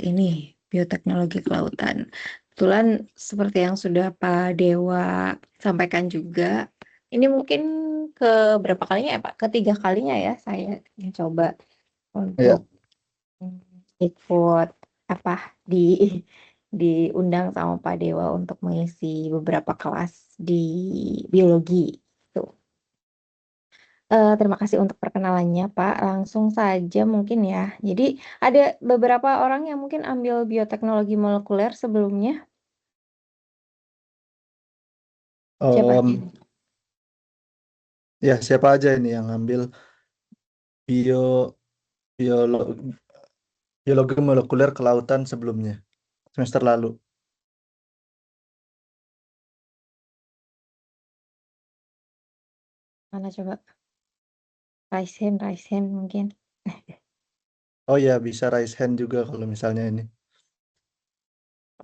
ini, bioteknologi kelautan. Kebetulan seperti yang sudah Pak Dewa sampaikan juga, ini mungkin ke berapa kalinya ya Pak? Ketiga kalinya ya saya mencoba Ya, untuk ikut apa diundang sama Pak Dewa untuk mengisi beberapa kelas di biologi. Tuh. Terima kasih untuk perkenalannya, Pak. Langsung saja mungkin ya. Jadi ada beberapa orang yang mungkin ambil bioteknologi molekuler sebelumnya. Siapa aja? em, ya siapa aja ini yang ngambil bio biolo- biologi molekuler kelautan sebelumnya semester lalu? Mana coba? Raise hand mungkin. Oh ya, bisa raise hand juga kalau misalnya ini.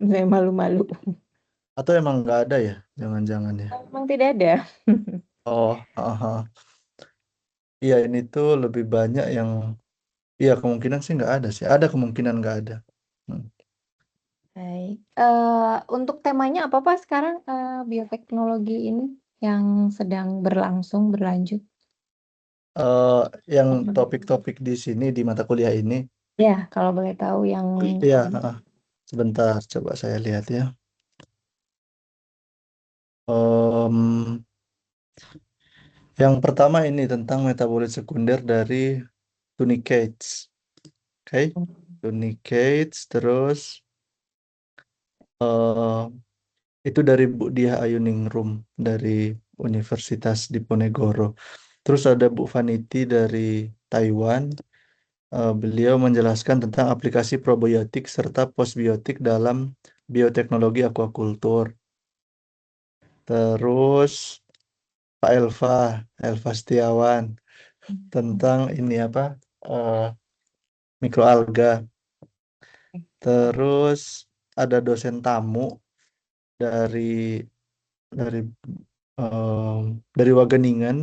Saya malu-malu. Atau emang nggak ada ya? Jangan-jangan ya. Memang tidak ada. Oh, aha. Iya, ini tuh lebih banyak yang, iya kemungkinan sih nggak ada sih. Ada kemungkinan nggak ada. Hmm. Baik. Untuk temanya apa Pak sekarang bioteknologi ini yang sedang berlanjut? Eh, yang topik-topik di sini di mata kuliah ini, Ya, kalau boleh tahu yang iya, sebentar coba saya lihat ya. Em, yang pertama ini tentang metabolit sekunder dari tunicates. Oke, tunicates terus eh itu dari Bu Diah Ayuningrum dari Universitas Diponegoro. Terus ada Bu Vaniti dari Taiwan. Beliau menjelaskan tentang aplikasi probiotik serta postbiotik dalam bioteknologi aquacultur. Terus Pak Elva Setiawan tentang ini apa eh, mikroalga. Terus ada dosen tamu dari dari em, dari Wageningen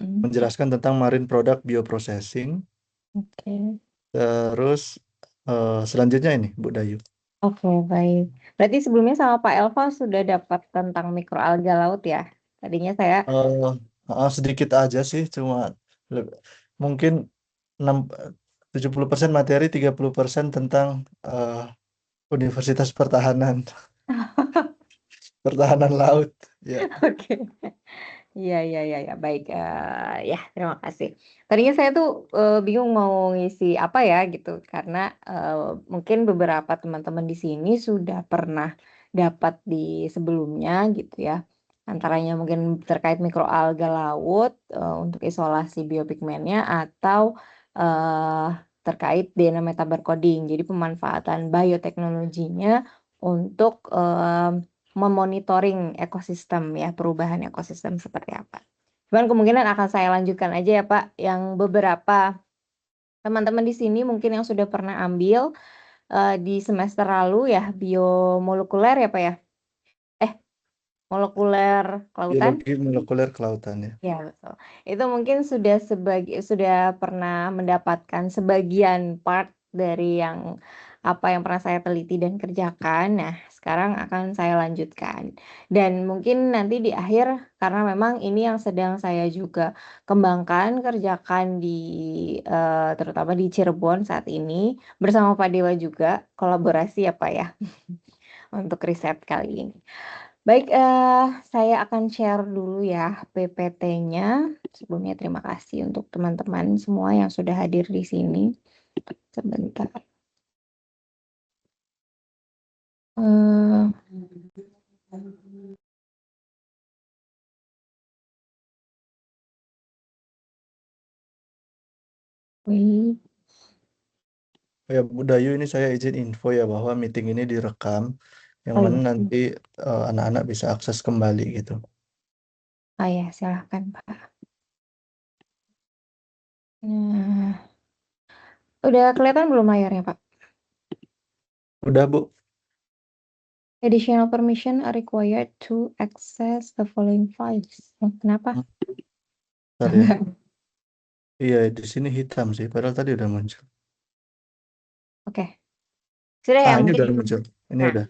Hmm, menjelaskan tentang marine product bioprocessing. oke. Terus selanjutnya ini Bu Dayu. Oke, baik. Berarti sebelumnya sama Pak Elva sudah dapat tentang mikroalga laut ya. Tadinya saya, Eh, sedikit aja sih, cuma le- mungkin 6, 70% materi, 30% tentang eh, Universitas Pertahanan, Pertahanan Laut. Ya. oke. Iya, iya, iya, ya. Baik. Ya, terima kasih. Tadinya saya tuh bingung mau ngisi apa ya gitu, karena eh, mungkin beberapa teman-teman di sini sudah pernah dapat di sebelumnya gitu ya. Antaranya mungkin terkait mikroalga laut untuk isolasi biopigmennya atau eh, terkait DNA metabarcoding. Jadi pemanfaatan bioteknologinya untuk memonitoring ekosistem ya, perubahan ekosistem seperti apa. Cuman kemungkinan akan saya lanjutkan aja ya Pak, yang beberapa teman-teman di sini mungkin yang sudah pernah ambil di semester lalu ya, biomolekuler ya Pak ya. Eh, molekuler kelautan. Biologi molekuler kelautan ya. Ya, betul. Itu mungkin sudah pernah mendapatkan sebagian part dari yang apa yang pernah saya teliti dan kerjakan. Nah, sekarang akan saya lanjutkan. Dan mungkin nanti di akhir karena memang ini yang sedang saya juga kembangkan, kerjakan di terutama di Cirebon saat ini bersama Pak Dewa juga kolaborasi ya Pak ya untuk riset kali ini. Baik, saya akan share dulu ya PPT-nya. Sebelumnya terima kasih untuk teman-teman semua yang sudah hadir di sini. Sebentar. Eh, wait. Oh ya Bu Dayu, ini saya izin info ya bahwa meeting ini direkam, yang Oh mana iya, nanti anak-anak bisa akses kembali gitu. oh ya silahkan Pak. Nah, udah kelihatan belum layarnya Pak? Udah Bu. Additional permission are required to access the following files. Oh, kenapa? Hmm, Bentar ya. Iya, di sini hitam sih, padahal tadi udah muncul. Oke, Sudah ya Ini mungkin. udah muncul. Ini Nah, udah.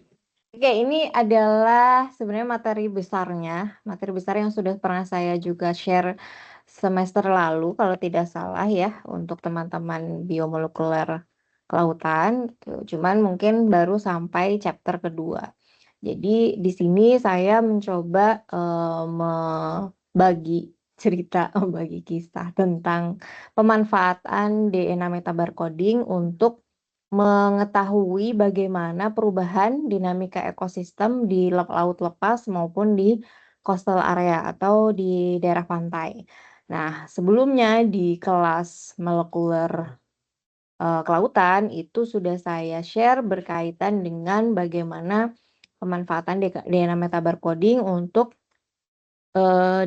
oke, ini adalah sebenarnya materi besar yang sudah pernah saya juga share semester lalu kalau tidak salah ya untuk teman-teman biomolekuler kelautan gitu. Cuman mungkin baru sampai chapter kedua. Jadi di sini saya mencoba membagi cerita, membagi kisah tentang pemanfaatan DNA metabarcoding untuk mengetahui bagaimana perubahan dinamika ekosistem di laut lepas maupun di coastal area atau di daerah pantai. Nah, sebelumnya di kelas molekuler kelautan itu sudah saya share berkaitan dengan bagaimana pemanfaatan DNA metabarcoding untuk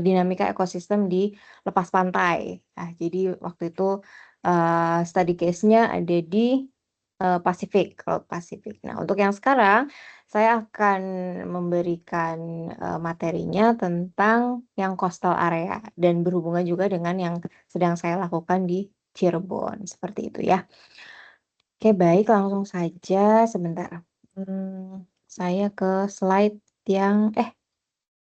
dinamika ekosistem di lepas pantai. Nah, jadi waktu itu study case-nya ada di Pasifik, Laut Pasifik. Nah, untuk yang sekarang saya akan memberikan materinya tentang yang coastal area dan berhubungan juga dengan yang sedang saya lakukan di Cirebon, seperti itu ya. Oke, baik, langsung saja sebentar. Saya ke slide yang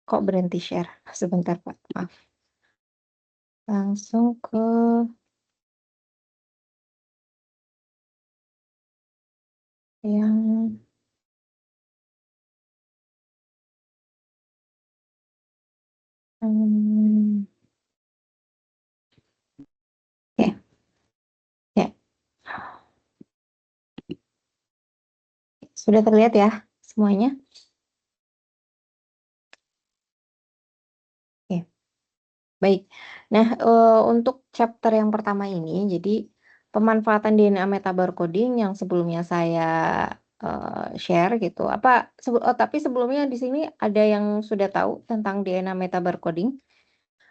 kok berhenti share? Sebentar, Pak. Maaf. Langsung ke yang hmm, ya, ya. Sudah terlihat ya semuanya? Oke, baik. Nah, untuk chapter yang pertama ini, jadi pemanfaatan DNA metabarcoding yang sebelumnya saya share gitu. Tapi sebelumnya di sini ada yang sudah tahu tentang DNA metabarcoding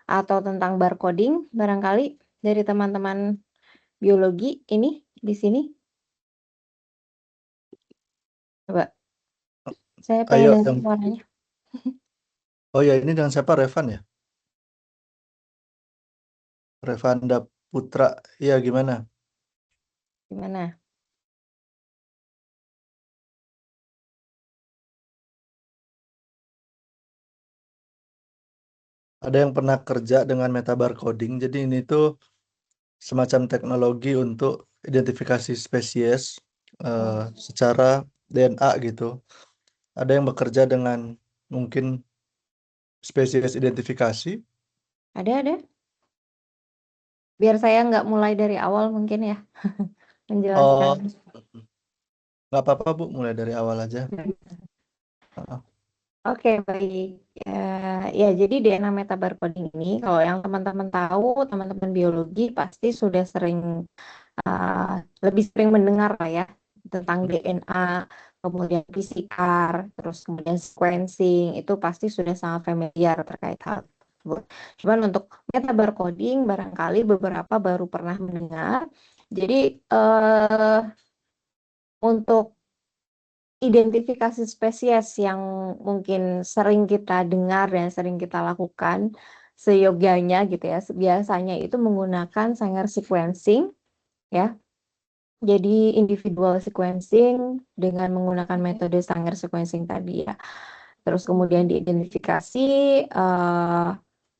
atau tentang barcoding barangkali dari teman-teman biologi ini di sini? Coba, saya pengen Ayo dengar yang suaranya. Oh ya, ini dengan siapa? Revan ya? Revanda Putra. Iya, gimana? Gimana? Ada yang pernah kerja dengan metabarcoding. Jadi ini tuh semacam teknologi untuk identifikasi spesies secara DNA gitu. Ada yang bekerja dengan mungkin spesies identifikasi. Ada. Biar saya nggak mulai dari awal mungkin ya, menjelaskan. Oh, nggak apa-apa Bu, mulai dari awal aja. Heeh. Oke, baik. Ya, jadi DNA metabarcoding ini, kalau yang teman-teman tahu, teman-teman biologi pasti sudah lebih sering mendengar lah ya tentang DNA, kemudian PCR, terus kemudian sequencing, itu pasti sudah sangat familiar terkait hal tersebut. Cuman untuk metabarcoding, barangkali beberapa baru pernah mendengar. Jadi, untuk identifikasi spesies yang mungkin sering kita dengar dan sering kita lakukan seyogyanya gitu ya. Biasanya itu menggunakan Sanger sequencing ya. Jadi individual sequencing dengan menggunakan metode Sanger sequencing tadi ya. Terus kemudian diidentifikasi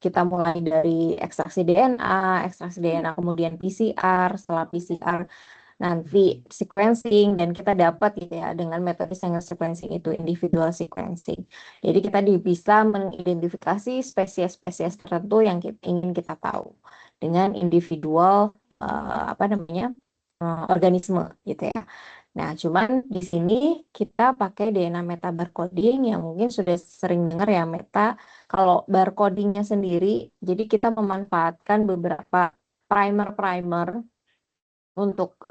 kita mulai dari ekstraksi DNA kemudian PCR, setelah PCR nanti sequencing dan kita dapat gitu ya dengan metode single sequencing itu individual sequencing. Jadi kita bisa mengidentifikasi spesies-spesies tertentu yang ingin kita tahu dengan individual organisme gitu ya. Nah, cuman di sini kita pakai DNA metabarcoding yang mungkin sudah sering dengar ya Kalau barcodingnya sendiri, jadi kita memanfaatkan beberapa primer-primer untuk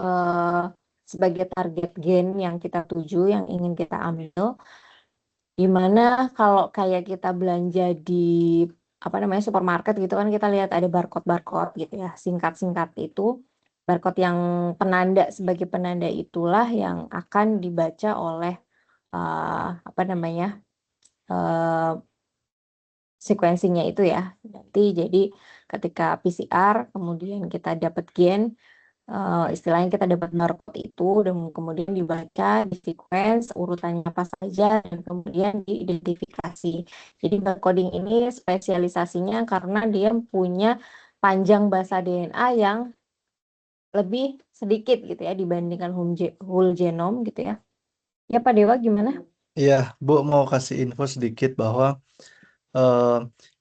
sebagai target gen yang kita tuju, yang ingin kita ambil. Dimana kalau kayak kita belanja di supermarket gitu kan kita lihat ada barcode-barcode gitu ya, singkat-singkat itu. Barcode yang sebagai penanda itulah yang akan dibaca oleh eh, apa namanya eh, sequencingnya itu ya. Nanti jadi ketika PCR kemudian kita dapat gen, istilahnya kita dapat barcode itu dan kemudian dibaca, di sequence urutannya apa saja dan kemudian diidentifikasi. Jadi barcoding ini spesialisasinya karena dia punya panjang basa DNA yang lebih sedikit gitu ya dibandingkan whole genome gitu ya. Ya Pak Dewa gimana? Iya, Bu mau kasih info sedikit bahwa eh,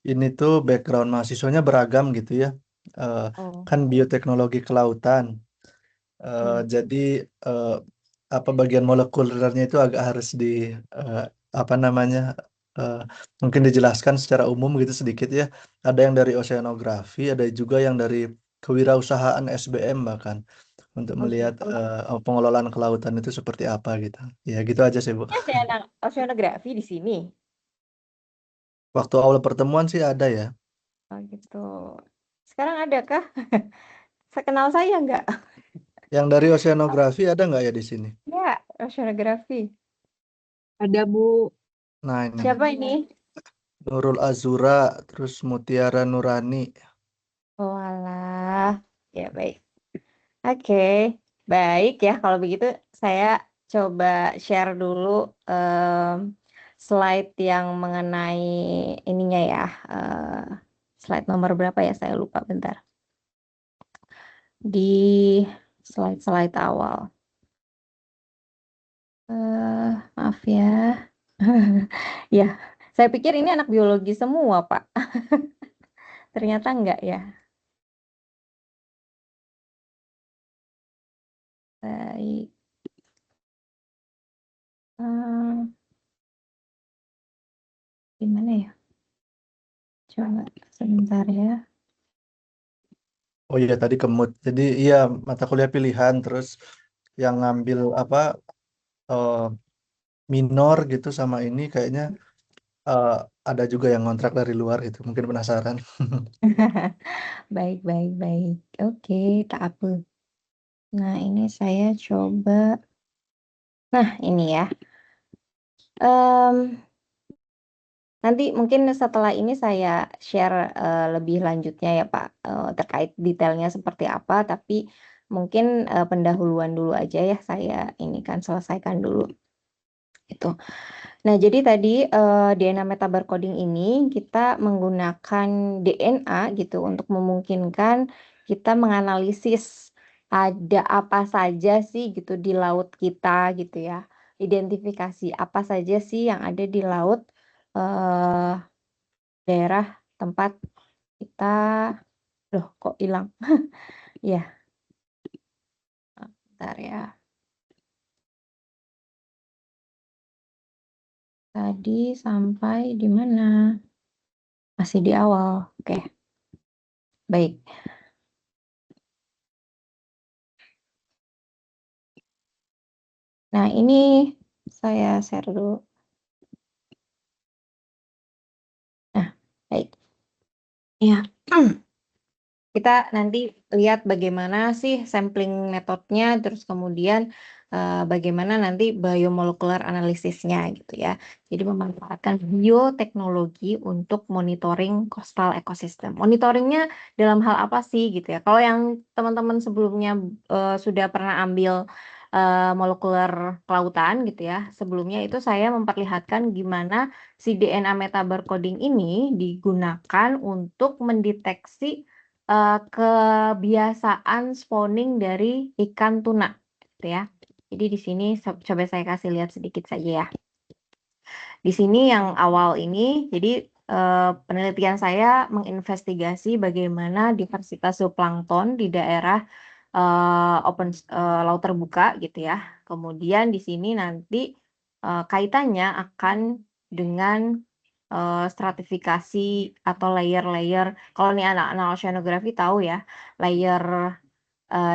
ini tuh background mahasiswanya beragam gitu ya. Eh, Oh. kan bioteknologi kelautan. Jadi eh, apa bagian molekulernya itu agak harus di eh, apa namanya eh, mungkin dijelaskan secara umum gitu sedikit ya. Ada yang dari oceanografi, ada juga yang dari kewirausahaan SBM bahkan untuk Oh melihat gitu. pengelolaan kelautan itu seperti apa gitu. Ya gitu aja sih Bu. Ini ada anak oceanografi di sini. Waktu awal pertemuan sih ada ya. Oh gitu. Sekarang ada kah? Sekenal saya nggak? Yang dari oceanografi ada nggak ya di sini? Ya, oceanografi. Ada Bu. Nah ini Siapa ini? Nurul Azura, terus Mutiara Nurani. Oh alah. Ya baik. Oke, baik ya. Kalau begitu saya coba share dulu em, slide yang mengenai ininya ya. Slide nomor berapa ya? Saya lupa bentar. Di slide-slide awal. Maaf ya. Ya, saya pikir ini anak biologi semua, Pak. Ternyata enggak ya. Baik. Hmm, gimana ya? Coba sebentar ya. Oh iya tadi kemut. Jadi iya mata kuliah pilihan terus yang ngambil apa eh, minor gitu sama ini kayaknya eh, ada juga yang ngontrak dari luar gitu. Mungkin penasaran. Baik, baik, baik. Oke, tak apa. Nah, ini saya coba. Nah, ini ya. Em, Nanti mungkin setelah ini saya share lebih lanjutnya ya Pak, terkait detailnya seperti apa, tapi mungkin pendahuluan dulu aja ya saya ini kan selesaikan dulu itu. Nah, jadi tadi DNA metabarcoding ini kita menggunakan DNA gitu untuk memungkinkan kita menganalisis ada apa saja sih gitu di laut kita gitu ya. Identifikasi apa saja sih yang ada di laut eh, daerah tempat kita. Loh, kok hilang? Ya, bentar ya. Tadi sampai di mana? Masih di awal. Oke, baik. Nah, ini saya share dulu. Nah, baik. Ya, kita nanti lihat bagaimana sih sampling metodenya, terus kemudian bagaimana nanti biomolekular analisisnya gitu ya. Jadi memanfaatkan bioteknologi untuk monitoring coastal ecosystem. Monitoringnya dalam hal apa sih gitu ya? Kalau yang teman-teman sebelumnya sudah pernah ambil molekuler kelautan gitu ya, sebelumnya itu saya memperlihatkan gimana si DNA metabarcoding ini digunakan untuk mendeteksi kebiasaan spawning dari ikan tuna, gitu ya. Jadi di sini coba saya kasih lihat sedikit saja ya. Di sini yang awal ini, jadi penelitian saya menginvestigasi bagaimana diversitas zooplankton di daerah laut terbuka gitu ya. Kemudian di sini nanti kaitannya akan dengan stratifikasi atau layer-layer. Kalau nih anak-anak oceanografi tahu ya, layer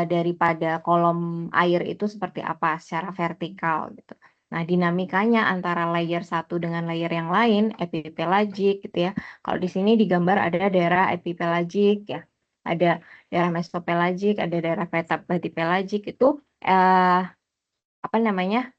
daripada kolom air itu seperti apa secara vertikal gitu. Nah, dinamikanya antara layer satu dengan layer yang lain, epipelagik gitu ya. Kalau di sini digambar ada daerah epipelagik ya, ada daerah mesopelagik, ada daerah batipelagik itu eh, apa namanya?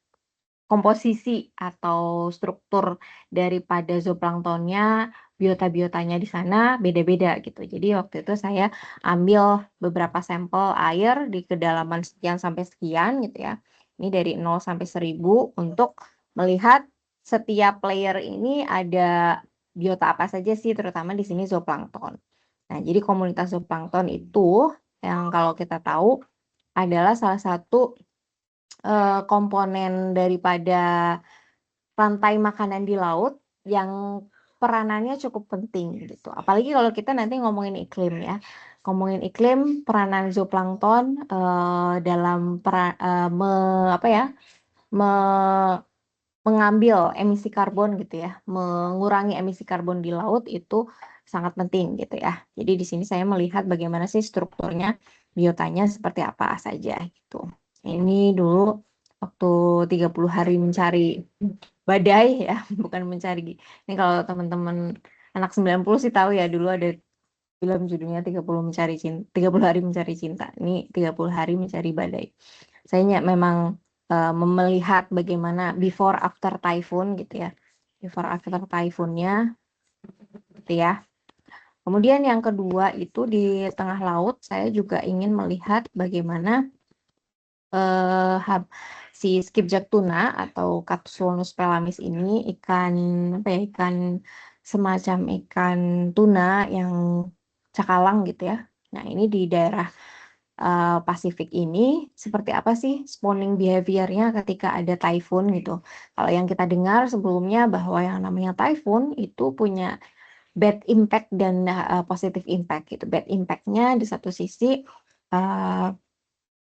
Komposisi atau struktur daripada zooplanktonnya biota-biotanya di sana beda-beda gitu. Jadi waktu itu saya ambil beberapa sampel air di kedalaman sekian sampai sekian gitu ya. Ini dari 0 sampai 1000 untuk melihat setiap layer ini ada biota apa saja sih, terutama di sini zooplankton. Nah, jadi komunitas zooplankton itu yang kalau kita tahu adalah salah satu komponen daripada rantai makanan di laut yang peranannya cukup penting gitu. Apalagi kalau kita nanti ngomongin iklim ya. Ngomongin iklim, peranan zooplankton dalam apa ya? Mengambil emisi karbon gitu ya, mengurangi emisi karbon di laut itu sangat penting gitu ya. Jadi di sini saya melihat bagaimana sih strukturnya, biotanya seperti apa saja gitu. Ini dulu waktu 30 hari mencari badai ya, bukan mencari. Ini kalau teman-teman anak 90 sih tahu ya, dulu ada film judulnya 30 hari mencari cinta. Ini 30 hari mencari badai. Saya memang melihat bagaimana before after typhoon gitu ya. Before after typhoonnya gitu ya. Kemudian yang kedua itu di tengah laut saya juga ingin melihat bagaimana si skipjack tuna atau Capsulus pelamis ini ikan apa ya, ikan semacam ikan tuna yang cakalang gitu ya. Nah, ini di daerah Pasifik ini seperti apa sih spawning behavior-nya ketika ada typhoon gitu. Kalau yang kita dengar sebelumnya bahwa yang namanya typhoon itu punya bad impact dan positive impact gitu. Bad impact-nya di satu sisi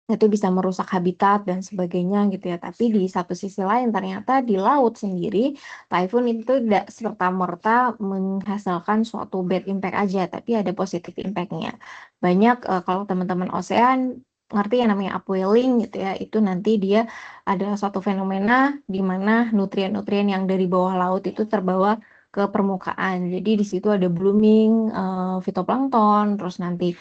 itu bisa merusak habitat dan sebagainya gitu ya. Tapi di satu sisi lain ternyata di laut sendiri typhoon itu tidak serta-merta menghasilkan suatu bad impact aja, tapi ada positive impact-nya. Banyak kalau teman-teman ocean ngerti yang namanya upwelling gitu ya, itu nanti dia adalah suatu fenomena di mana nutrien-nutrien yang dari bawah laut itu terbawa ke permukaan. Jadi di situ ada blooming fitoplankton, terus nanti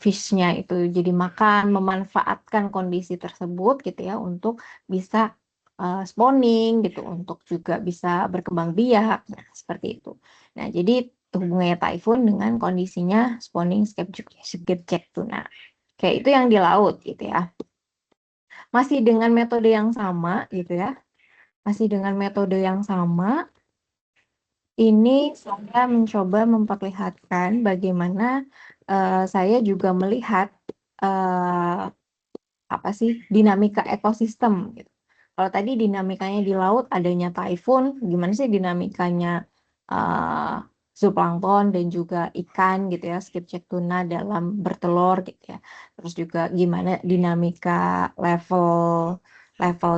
fish-nya itu jadi makan, memanfaatkan kondisi tersebut gitu ya untuk bisa spawning gitu, untuk juga bisa berkembang biak, nah seperti itu. Nah jadi hubungannya typhoon dengan kondisinya spawning skipjack tuna. Kayak itu yang di laut gitu ya. Masih dengan metode yang sama gitu ya. Masih dengan metode yang sama, ini saya mencoba memperlihatkan bagaimana saya juga melihat apa sih dinamika ekosistem gitu. Kalau tadi dinamikanya di laut adanya typhoon, gimana sih dinamikanya zooplankton dan juga ikan gitu ya, skipjack tuna dalam bertelur gitu ya. Terus juga gimana dinamika level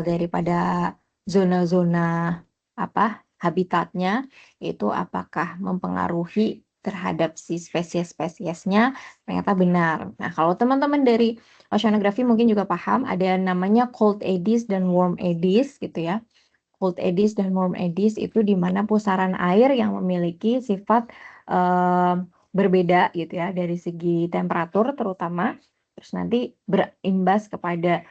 daripada zona-zona apa habitatnya itu apakah mempengaruhi terhadap si spesies-spesiesnya, ternyata benar. Nah, kalau teman-teman dari oceanografi mungkin juga paham ada namanya cold eddies dan warm eddies gitu ya. Cold eddies dan warm eddies itu di mana pusaran air yang memiliki sifat berbeda gitu ya dari segi temperatur terutama, terus nanti berimbas kepada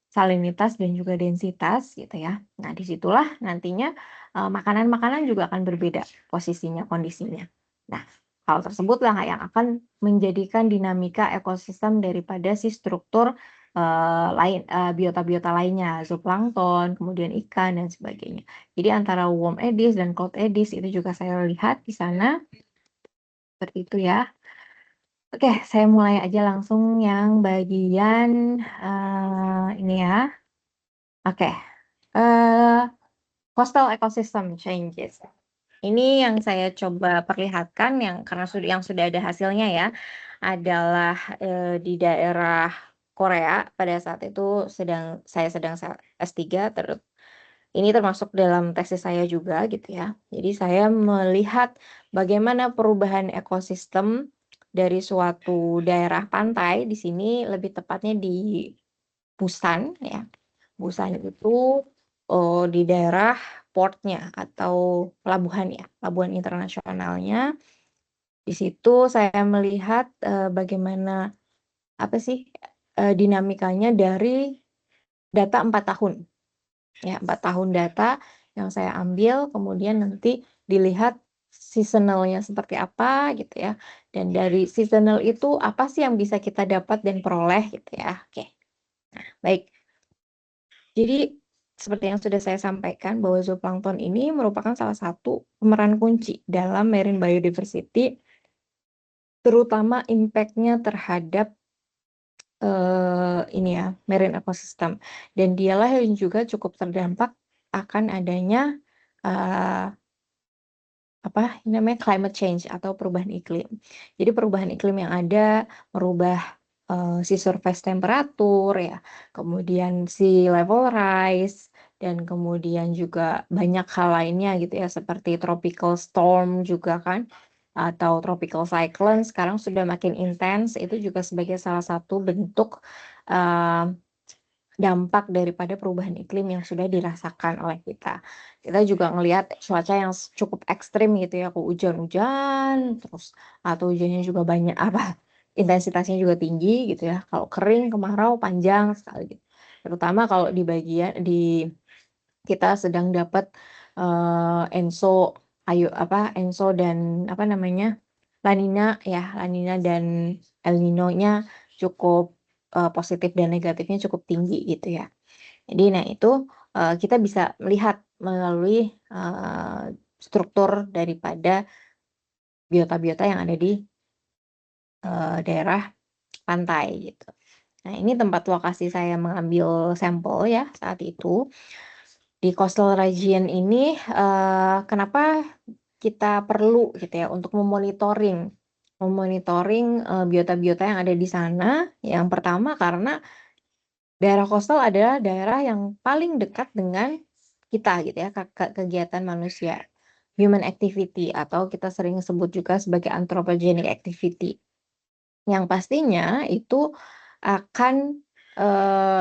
salinitas dan juga densitas gitu ya. Nah, disitulah nantinya makanan-makanan juga akan berbeda posisinya, kondisinya. Nah, hal tersebutlah yang akan menjadikan dinamika ekosistem daripada si struktur biota-biota lainnya, zooplankton, kemudian ikan dan sebagainya. Jadi antara warm eddies dan cold eddies itu juga saya lihat di sana seperti itu ya. Oke, saya mulai aja langsung yang bagian ini ya. Oke, coastal ecosystem changes. Ini yang saya coba perlihatkan yang karena yang sudah ada hasilnya ya, adalah di daerah Korea pada saat itu saya sedang S3 ini termasuk dalam tesis saya juga gitu ya. Jadi saya melihat bagaimana perubahan ekosistem dari suatu daerah pantai di sini lebih tepatnya di Busan ya. Busan itu di daerah portnya atau pelabuhan ya, pelabuhan internasionalnya. Di situ saya melihat bagaimana apa sih dinamikanya dari data 4 tahun. Ya, 4 tahun data yang saya ambil, kemudian nanti dilihat seasonalnya seperti apa gitu ya. Dan dari seasonal itu apa sih yang bisa kita dapat dan peroleh gitu ya. Oke, baik. Jadi seperti yang sudah saya sampaikan bahwa zooplankton ini merupakan salah satu pemeran kunci dalam marine biodiversity, terutama impact-nya terhadap ini ya, marine ecosystem. Dan dialah yang juga cukup terdampak akan adanya apa namanya climate change atau perubahan iklim. Jadi perubahan iklim yang ada merubah sea surface temperatur ya, kemudian sea level rise dan kemudian juga banyak hal lainnya gitu ya seperti tropical storm juga kan atau tropical cyclone sekarang sudah makin intens itu juga sebagai salah satu bentuk uh, dampak daripada perubahan iklim yang sudah dirasakan oleh kita. Kita juga ngelihat cuaca yang cukup ekstrim gitu ya, hujan-hujan terus atau hujannya juga banyak apa intensitasnya juga tinggi gitu ya. Kalau kering, kemarau panjang sekali gitu. Terutama kalau di bagian di kita sedang dapat ENSO ENSO dan apa namanya La Nina ya, La Nina dan El Nino-nya cukup positif dan negatifnya cukup tinggi gitu ya. Jadi nah itu kita bisa melihat melalui struktur daripada biota-biota yang ada di daerah pantai gitu. Nah ini tempat lokasi saya mengambil sampel ya saat itu di coastal region ini. Kenapa kita perlu gitu ya untuk memonitoring biota-biota yang ada di sana. Yang pertama karena daerah coastal adalah daerah yang paling dekat dengan kita gitu ya, kegiatan manusia, human activity atau kita sering sebut juga sebagai anthropogenic activity. Yang pastinya itu akan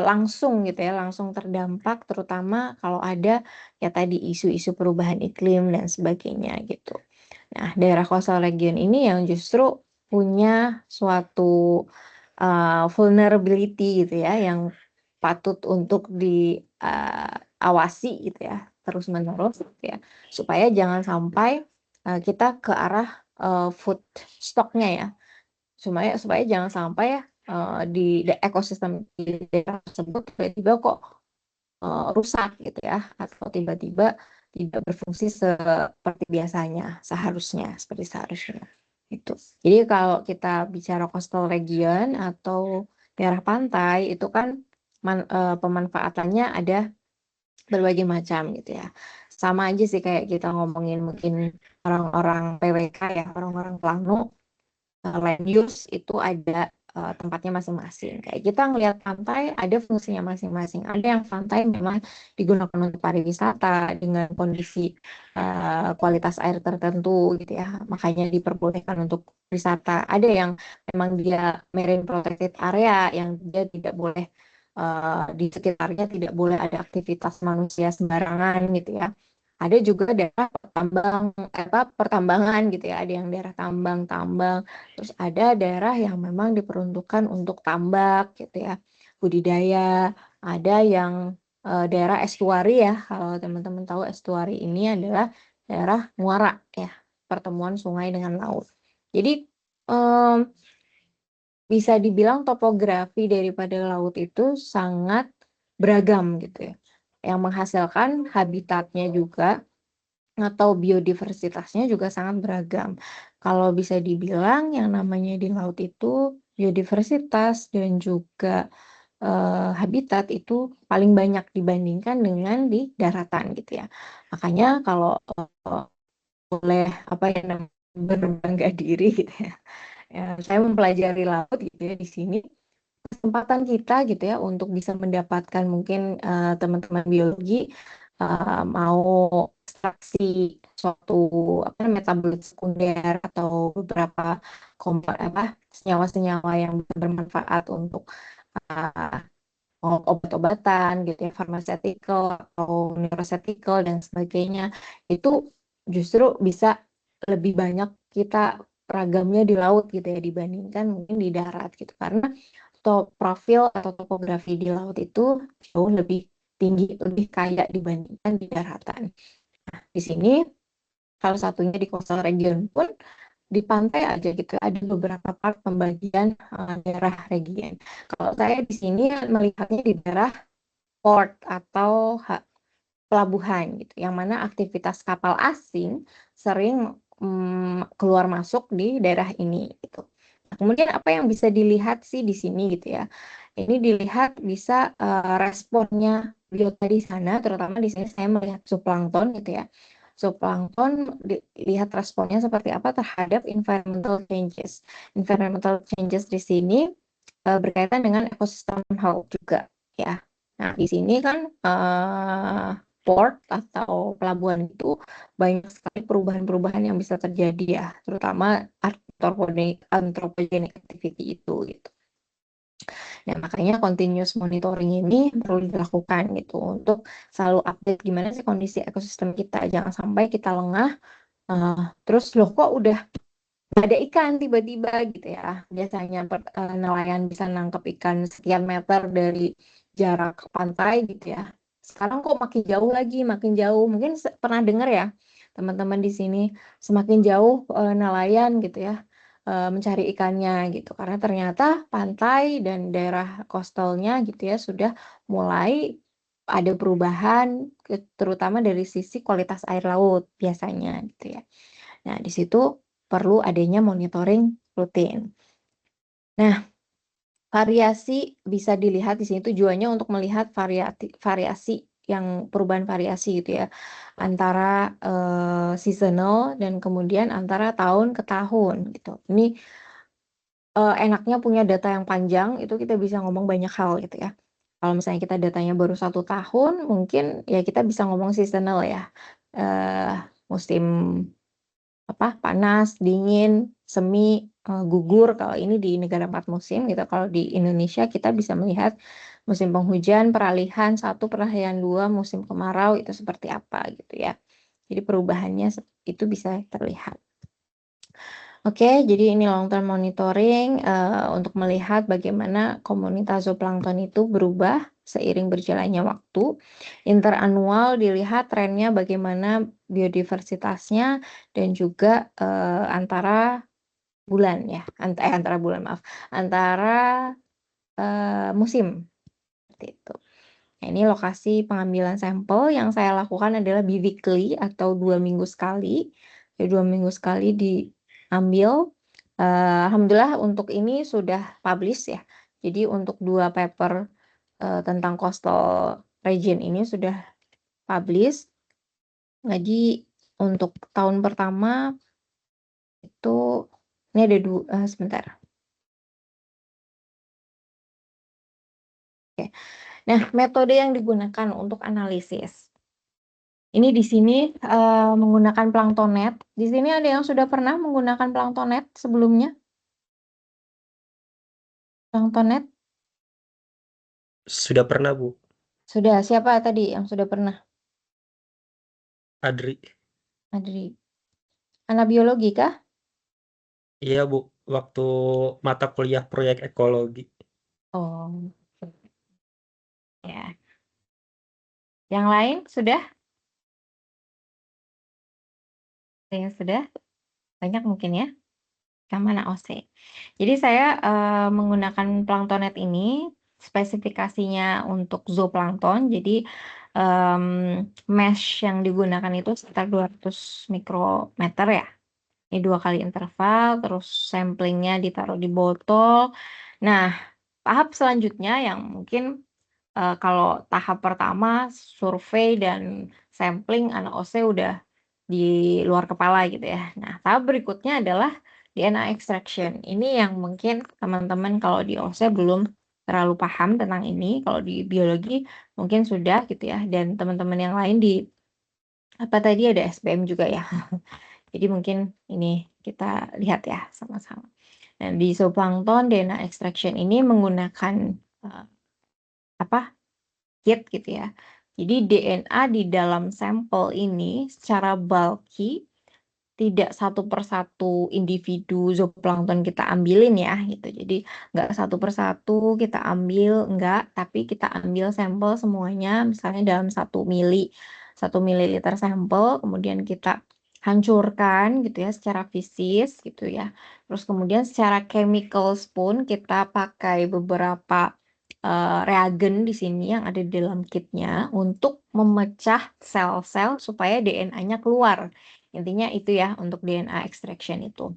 langsung gitu ya, langsung terdampak terutama kalau ada ya tadi isu-isu perubahan iklim dan sebagainya gitu. Nah, daerah coastal region ini yang justru punya suatu vulnerability gitu ya, yang patut untuk diawasi gitu ya, terus-menerus gitu ya, supaya jangan sampai kita ke arah food stock-nya ya, supaya jangan sampai ya di ekosistem di daerah tersebut tiba-tiba kok rusak gitu ya, atau tiba-tiba tidak berfungsi seperti biasanya, seperti seharusnya. Itu. Jadi kalau kita bicara coastal region atau daerah pantai itu kan pemanfaatannya ada berbagai macam gitu ya. Sama aja sih kayak kita ngomongin mungkin orang-orang PWK ya, orang-orang plano land use itu ada tempatnya masing-masing. Kayak kita ngelihat pantai ada fungsinya masing-masing. Ada yang pantai memang digunakan untuk pariwisata dengan kondisi kualitas air tertentu gitu ya. Makanya diperbolehkan untuk wisata. Ada yang memang dia marine protected area yang dia tidak boleh di sekitarnya tidak boleh ada aktivitas manusia sembarangan gitu ya. Ada juga daerah pertambangan gitu ya. Ada yang daerah tambang. Terus ada daerah yang memang diperuntukkan untuk tambak gitu ya, budidaya. Ada yang daerah estuari ya. Kalau teman-teman tahu estuari ini adalah daerah muara ya, pertemuan sungai dengan laut. Jadi bisa dibilang topografi daripada laut itu sangat beragam gitu ya. Yang menghasilkan habitatnya juga atau biodiversitasnya juga sangat beragam. Kalau bisa dibilang yang namanya di laut itu biodiversitas dan juga habitat itu paling banyak dibandingkan dengan di daratan gitu ya. Makanya kalau boleh apa ya namanya berbangga diri gitu ya. Ya, saya mempelajari laut gitu ya di sini kesempatan kita gitu ya untuk bisa mendapatkan mungkin teman-teman biologi mau ekstraksi suatu apa metabolit sekunder atau beberapa senyawa-senyawa yang bermanfaat untuk uh, obat-obatan gitu ya, pharmaceutical atau neuroceutical dan sebagainya itu justru bisa lebih banyak kita ragamnya di laut gitu ya dibandingkan mungkin di darat gitu karena profil atau topografi di laut itu jauh lebih tinggi, lebih kaya dibandingkan di daratan. Nah, di sini salah satunya di coastal region pun di pantai aja gitu ada beberapa part pembagian daerah region. Kalau saya di sini melihatnya di daerah port atau pelabuhan gitu, yang mana aktivitas kapal asing sering keluar masuk di daerah ini gitu. Nah, kemudian apa yang bisa dilihat sih di sini gitu ya? Ini dilihat bisa responnya biota di sana, terutama di sini saya melihat zooplankton gitu ya. Zooplankton dilihat responnya seperti apa terhadap environmental changes. Environmental changes di sini berkaitan dengan ekosistem health juga ya. Nah, di sini kan port atau pelabuhan itu banyak sekali perubahan-perubahan yang bisa terjadi ya, terutama anthropogenic activity itu gitu. Nah, makanya continuous monitoring ini perlu dilakukan gitu untuk selalu update gimana sih kondisi ekosistem kita. Jangan sampai kita lengah, terus loh kok udah ada ikan tiba-tiba gitu ya. Biasanya nelayan bisa nangkep ikan sekian meter dari jarak pantai gitu ya. Sekarang kok makin jauh lagi, makin jauh. Mungkin pernah dengar ya teman-teman di sini, semakin jauh nelayan gitu ya mencari ikannya gitu. Karena ternyata pantai dan daerah coastalnya gitu ya sudah mulai ada perubahan terutama dari sisi kualitas air laut biasanya gitu ya. Nah, di situ perlu adanya monitoring rutin. Nah, variasi bisa dilihat di sini tujuannya untuk melihat variasi yang perubahan variasi gitu ya antara seasonal dan kemudian antara tahun ke tahun gitu. Ini enaknya punya data yang panjang itu kita bisa ngomong banyak hal gitu ya. Kalau misalnya kita datanya baru 1 tahun, mungkin ya kita bisa ngomong seasonal ya. Musim panas, dingin, semi, gugur kalau ini di negara 4 musim gitu. Kalau di Indonesia kita bisa melihat musim penghujan, peralihan 1, peralihan 2, musim kemarau itu seperti apa gitu ya. Jadi perubahannya itu bisa terlihat. Oke, jadi ini long term monitoring untuk melihat bagaimana komunitas zooplankton itu berubah seiring berjalannya waktu. Interanual dilihat trennya bagaimana biodiversitasnya dan juga antara bulan ya, antara bulan maaf, antara musim seperti itu. Nah, ini lokasi pengambilan sampel yang saya lakukan adalah biweekly atau 2 minggu sekali. Jadi 2 minggu sekali diambil. Alhamdulillah untuk ini sudah publish ya. Jadi untuk 2 paper tentang coastal region ini sudah publish. Jadi untuk tahun pertama itu ini ada sebentar. Oke. Nah, metode yang digunakan untuk analisis. Ini di sini menggunakan Planktonet. Di sini ada yang sudah pernah menggunakan Planktonet sebelumnya? Planktonet? Sudah pernah, Bu. Sudah. Siapa tadi yang sudah pernah? Adri. Adri. Anak biologi kah? Iya, Bu. Waktu mata kuliah proyek ekologi. Oh, ya. Yang lain sudah? Ada yang sudah? Banyak mungkin ya. Yang mana OC? Jadi saya menggunakan Planktonet ini spesifikasinya untuk zooplankton. Jadi mesh yang digunakan itu sekitar 200 mikrometer ya. Ini 2 kali interval, terus samplingnya ditaruh di botol. Nah, tahap selanjutnya yang mungkin kalau tahap pertama survei dan sampling anak OC udah di luar kepala gitu ya. Nah, tahap berikutnya adalah DNA extraction. Ini yang mungkin teman-teman kalau di OC belum terlalu paham tentang ini. Kalau di biologi mungkin sudah gitu ya. Dan teman-teman yang lain di apa tadi ada SBM juga ya. Jadi mungkin ini kita lihat ya sama-sama. Nah, di zooplankton DNA extraction ini menggunakan kit gitu ya. Jadi DNA di dalam sampel ini secara bulky tidak satu persatu individu zooplankton kita ambilin ya gitu. Jadi nggak satu persatu kita ambil, nggak, tapi kita ambil sampel semuanya misalnya dalam 1 mililiter sampel, kemudian kita hancurkan gitu ya secara fisis gitu ya. Terus kemudian secara chemicals pun kita pakai beberapa reagen di sini yang ada di dalam kitnya untuk memecah sel-sel supaya DNA-nya keluar. Intinya itu ya untuk DNA extraction itu.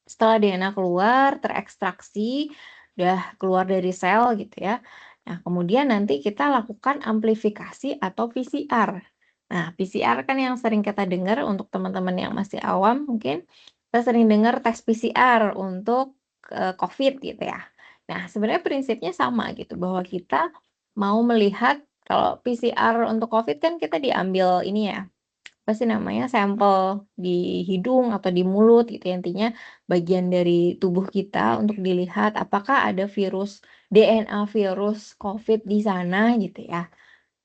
Setelah DNA keluar, terekstraksi, udah keluar dari sel gitu ya. Nah, kemudian nanti kita lakukan amplifikasi atau PCR. Nah, PCR kan yang sering kita dengar untuk teman-teman yang masih awam mungkin kita sering dengar tes PCR untuk COVID gitu ya. Nah, sebenarnya prinsipnya sama gitu bahwa kita mau melihat kalau PCR untuk COVID kan kita diambil ini ya, apa sih namanya, sampel di hidung atau di mulut gitu ya, intinya bagian dari tubuh kita untuk dilihat apakah ada DNA virus COVID di sana gitu ya,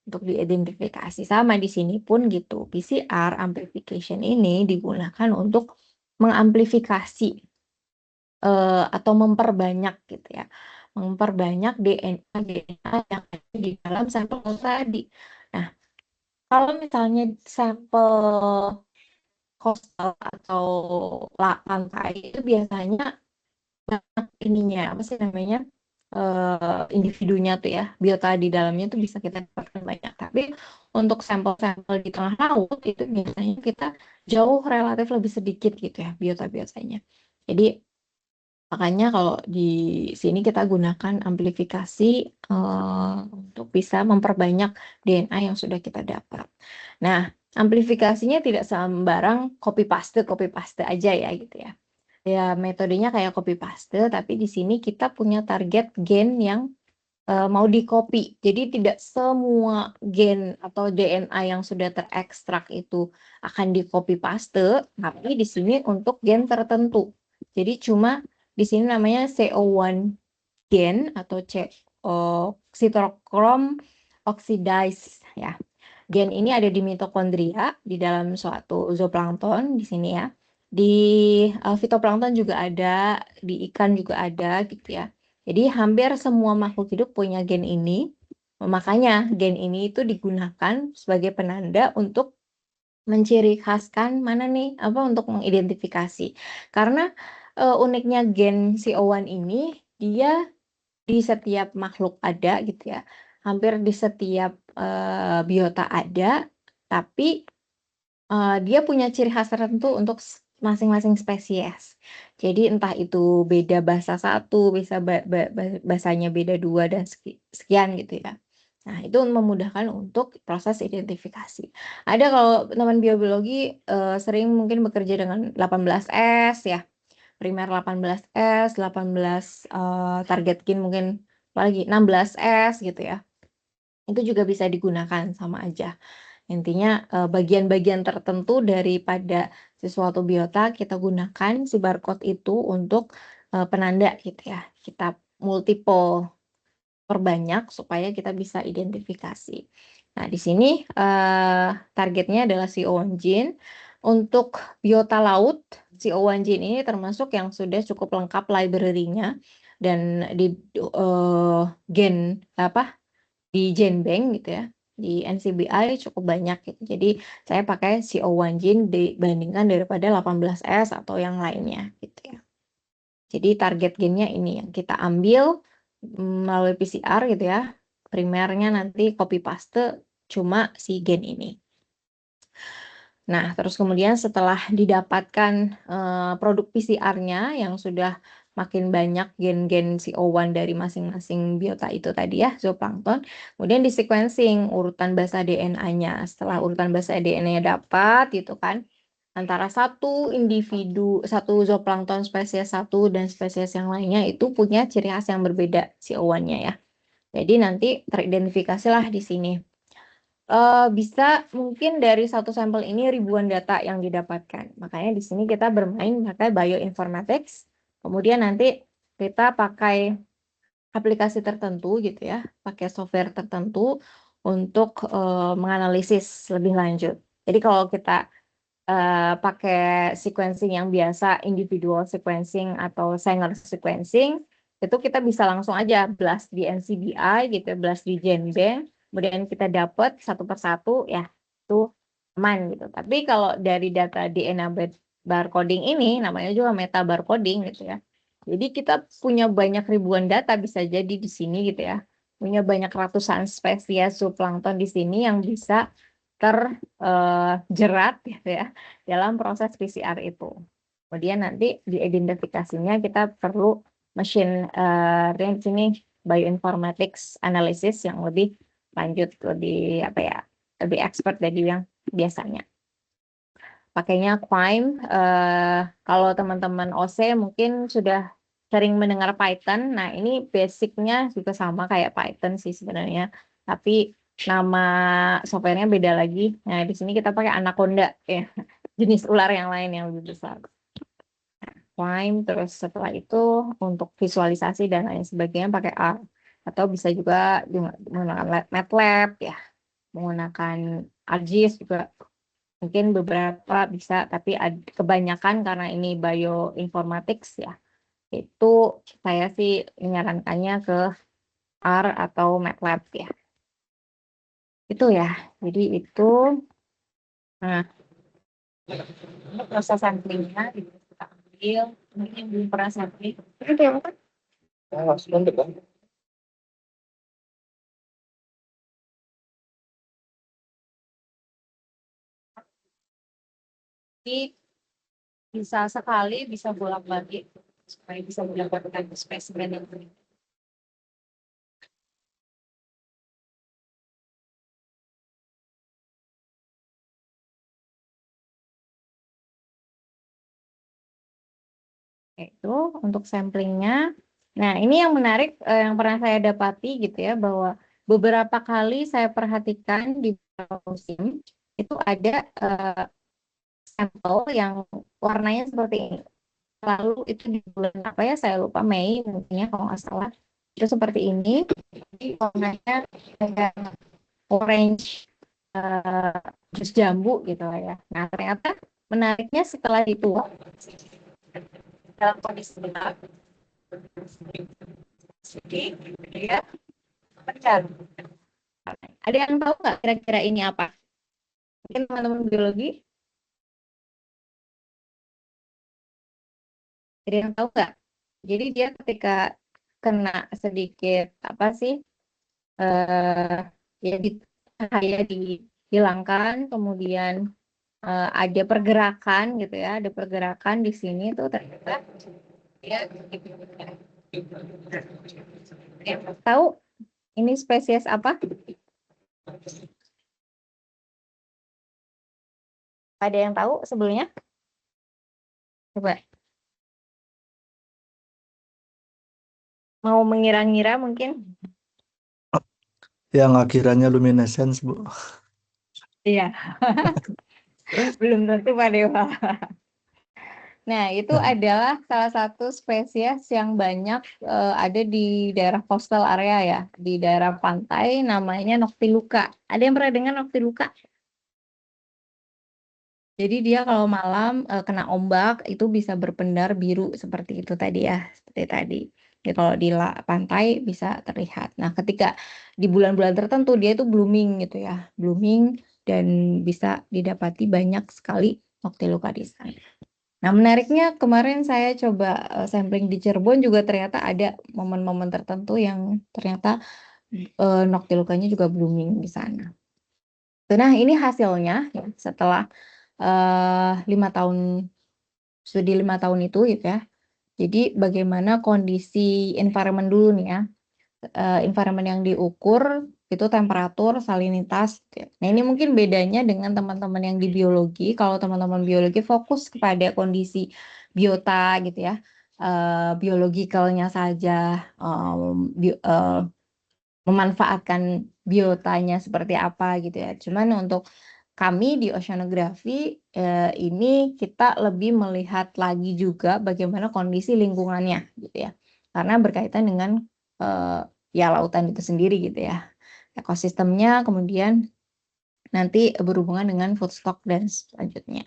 untuk diidentifikasi. Sama di sini pun gitu, PCR amplification ini digunakan untuk mengamplifikasi atau memperbanyak gitu ya, memperbanyak DNA yang ada di dalam sampel tadi. Nah, kalau misalnya sampel hostel atau lantai itu biasanya banyak ininya apa sih namanya, individunya tuh ya, biota di dalamnya tuh bisa kita dapatkan banyak. Tapi untuk sampel-sampel di tengah laut itu biasanya kita jauh relatif lebih sedikit gitu ya biota-biotanya. Jadi makanya kalau di sini kita gunakan amplifikasi untuk bisa memperbanyak DNA yang sudah kita dapat. Nah, amplifikasinya tidak sembarang copy paste aja ya gitu ya. Ya metodenya kayak copy paste, tapi di sini kita punya target gen yang mau di-copy. Jadi tidak semua gen atau DNA yang sudah terekstrak itu akan di-copy paste, tapi di sini untuk gen tertentu. Jadi cuma di sini namanya CO1 gen atau cytochrome oxidase ya. Gen ini ada di mitokondria di dalam suatu zooplankton di sini ya. Di fitoplankton juga ada, di ikan juga ada gitu ya. Jadi hampir semua makhluk hidup punya gen ini. Makanya gen ini itu digunakan sebagai penanda untuk menciri khaskan mana nih apa untuk mengidentifikasi. Karena uniknya gen CO1 ini dia di setiap makhluk ada gitu ya. Hampir di setiap biota ada, tapi dia punya ciri khas tertentu untuk masing-masing spesies. Jadi entah itu beda bahasa satu, bisa bahasanya beda dua dan sekian gitu ya. Nah, itu memudahkan untuk proses identifikasi. Ada kalau teman biologi sering mungkin bekerja dengan 18S ya, primer 18S, 18 target gen mungkin apalagi 16S gitu ya. Itu juga bisa digunakan sama aja. Intinya bagian-bagian tertentu daripada sesuatu biota kita gunakan si barcode itu untuk penanda gitu ya. Kita multiple perbanyak supaya kita bisa identifikasi. Nah, di sini targetnya adalah CO1 gene. Untuk biota laut, CO1 gene ini termasuk yang sudah cukup lengkap library-nya dan di gen apa di GenBank gitu ya, di NCBI cukup banyak gitu. Jadi saya pakai CO1 gene dibandingkan daripada 18S atau yang lainnya gitu ya. Jadi target gennya ini yang kita ambil melalui PCR gitu ya. Primernya nanti copy paste cuma si gen ini. Nah, terus kemudian setelah didapatkan produk PCR-nya yang sudah makin banyak gen-gen CO1 dari masing-masing biota itu tadi ya, zooplankton, kemudian di sequencing urutan basa DNA-nya. Setelah urutan basa DNA-nya dapat gitu kan, antara satu individu, satu zooplankton spesies satu dan spesies yang lainnya itu punya ciri khas yang berbeda CO1-nya ya. Jadi nanti teridentifikasilah di sini. Bisa mungkin dari satu sampel ini ribuan data yang didapatkan. Makanya di sini kita bermain pakai bioinformatics. Kemudian nanti kita pakai aplikasi tertentu gitu ya, pakai software tertentu untuk menganalisis lebih lanjut. Jadi kalau kita pakai sequencing yang biasa, individual sequencing atau Sanger sequencing, itu kita bisa langsung aja blast di NCBI gitu, blast di GenBank, kemudian kita dapat satu persatu ya, itu aman gitu. Tapi kalau dari data DNA barcoding ini namanya juga meta barcoding gitu ya. Jadi kita punya banyak ribuan data bisa jadi di sini gitu ya. Punya banyak ratusan spesies zooplankton di sini yang bisa terjerat gitu ya dalam proses PCR itu. Kemudian nanti diidentifikasinya kita perlu machine learning bioinformatics analysis yang lebih lanjut, lebih apa ya, lebih expert dari yang biasanya. Pakainya Qwime. Kalau teman-teman OC mungkin sudah sering mendengar Python. Nah, ini basicnya juga sama kayak Python sih sebenarnya, tapi nama softwarenya beda lagi. Nah, di sini kita pakai Anaconda ya, jenis ular yang lain yang lebih besar. Qwime, terus setelah itu untuk visualisasi dan lain sebagainya pakai R, atau bisa juga menggunakan MATLAB ya, menggunakan ArcGIS juga mungkin beberapa bisa, tapi kebanyakan karena ini bioinformatics ya, itu saya sih menyarankannya ke R atau MATLAB ya. Itu ya, jadi itu. Nah, proses samplingnya kita ambil, mungkin yang belum pernah sampling. Itu yang apa? Jadi bisa sekali, bisa bolak-balik supaya bisa mendapatkan spesimen yang berbeda. Itu untuk samplingnya. Nah, ini yang menarik yang pernah saya dapati gitu ya, bahwa beberapa kali saya perhatikan di beberapa musim itu ada sampel yang warnanya seperti ini. Lalu itu di bulan apa ya, saya lupa, Mei mungkin ya kalau nggak salah. Itu seperti ini, jadi warnanya kayak orange, jus jambu gitu lah ya. Nah, ternyata menariknya setelah dituang dalam kondisi gelap, dia pecah. Ada yang tahu nggak kira-kira ini apa? Mungkin teman-teman biologi, ada yang tahu nggak? Jadi dia ketika kena sedikit apa sih, ya cahaya dihilangkan, kemudian ada pergerakan gitu ya, ada pergerakan di sini tuh ternyata dia tahu ini spesies apa? Ada yang tahu sebelumnya? Coba. Mau mengira-ngira mungkin? Yang akhirannya luminescence, Bu. Iya. Belum tentu Pak Dewa. Nah, itu adalah salah satu spesies yang banyak ada di daerah coastal area ya, di daerah pantai, namanya Noctiluca. Ada yang pernah dengar Noctiluca? Jadi dia kalau malam kena ombak itu bisa berpendar biru seperti itu tadi ya, seperti tadi. Ya, kalau di pantai bisa terlihat. Nah, ketika di bulan-bulan tertentu dia itu blooming gitu ya, blooming dan bisa didapati banyak sekali Noctiluca di sana. Nah, menariknya kemarin saya coba sampling di Cirebon juga ternyata ada momen-momen tertentu yang ternyata Noctilucanya juga blooming di sana. Nah, ini hasilnya ya, setelah 5 tahun, studi 5 tahun itu gitu ya. Jadi bagaimana kondisi environment dulu nih ya. Environment yang diukur itu temperatur, salinitas. Nah, ini mungkin bedanya dengan teman-teman yang di biologi. Kalau teman-teman biologi fokus kepada kondisi biota gitu ya, biologikalnya saja, memanfaatkan biotanya seperti apa gitu ya. Cuman untuk kami di oceanografi ini kita lebih melihat lagi juga bagaimana kondisi lingkungannya gitu ya. Karena berkaitan dengan ya lautan itu sendiri gitu ya. Ekosistemnya, kemudian nanti berhubungan dengan food stock dan selanjutnya.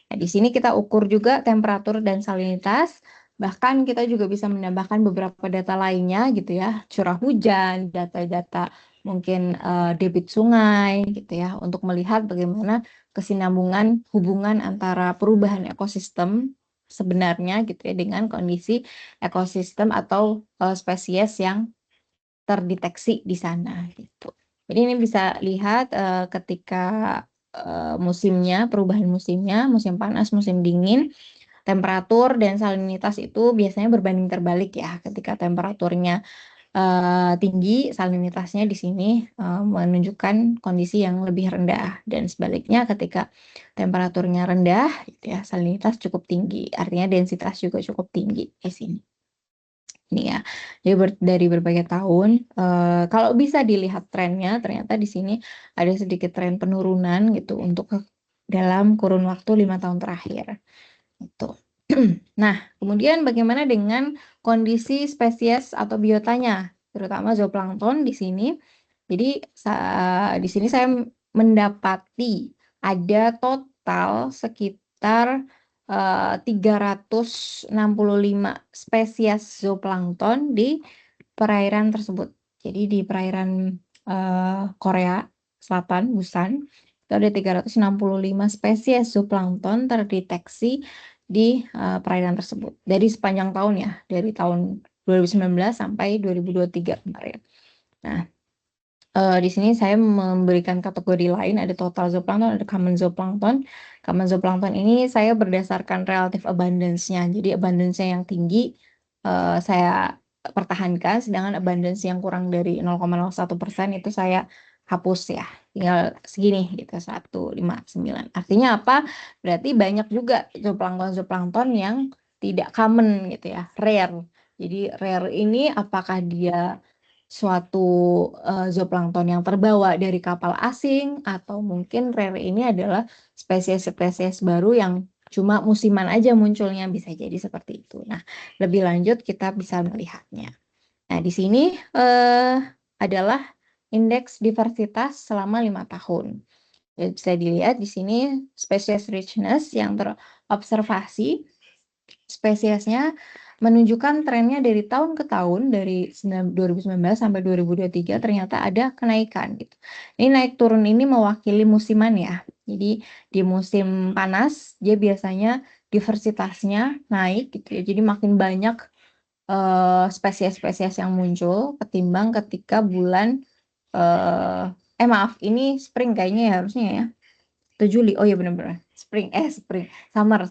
Nah, di sini kita ukur juga temperatur dan salinitas. Bahkan kita juga bisa menambahkan beberapa data lainnya gitu ya, curah hujan, data-data mungkin debit sungai gitu ya, untuk melihat bagaimana kesinambungan hubungan antara perubahan ekosistem sebenarnya gitu ya dengan kondisi ekosistem atau spesies yang terdeteksi di sana gitu. Jadi ini bisa lihat ketika musimnya, perubahan musimnya, musim panas, musim dingin, temperatur dan salinitas itu biasanya berbanding terbalik ya. Ketika temperaturnya tinggi, salinitasnya di sini menunjukkan kondisi yang lebih rendah, dan sebaliknya ketika temperaturnya rendah gitu ya, salinitas cukup tinggi, artinya densitas juga cukup tinggi di sini. Ini ya, jadi dari berbagai tahun, kalau bisa dilihat trennya, ternyata di sini ada sedikit tren penurunan gitu untuk dalam kurun waktu 5 tahun terakhir. Gitu. Nah, kemudian bagaimana dengan kondisi spesies atau biotanya, terutama zooplankton di sini. Jadi di sini saya mendapati ada total sekitar 365 spesies zooplankton di perairan tersebut. Jadi di perairan Korea Selatan, Busan, itu ada 365 spesies zooplankton terdeteksi di perairan tersebut dari sepanjang tahun ya, dari tahun 2019 sampai 2023 kemarin. Nah, di sini saya memberikan kategori lain, ada total zooplankton, ada common zooplankton. Common zooplankton ini saya berdasarkan relative abundance-nya. Jadi abundance-nya yang tinggi saya pertahankan, sedangkan abundance yang kurang dari 0,01% itu saya hapus ya. Tinggal segini gitu, 159. Artinya apa? Berarti banyak juga zooplankton yang tidak common gitu ya, rare. Jadi rare ini apakah dia suatu zooplankton yang terbawa dari kapal asing, atau mungkin rare ini adalah spesies-spesies baru yang cuma musiman aja munculnya, bisa jadi seperti itu. Nah, lebih lanjut kita bisa melihatnya. Nah, di sini adalah indeks diversitas selama 5 tahun. Jadi bisa dilihat di sini species richness yang terobservasi, spesiesnya menunjukkan trennya dari tahun ke tahun, dari 2019 sampai 2023 ternyata ada kenaikan gitu. Ini naik turun ini mewakili musiman ya. Jadi di musim panas dia biasanya diversitasnya naik gitu ya. Jadi makin banyak spesies-spesies yang muncul ketimbang ketika bulan maaf, ini spring kayaknya ya harusnya ya. Itu Juli. Oh ya benar-benar. Spring, summer.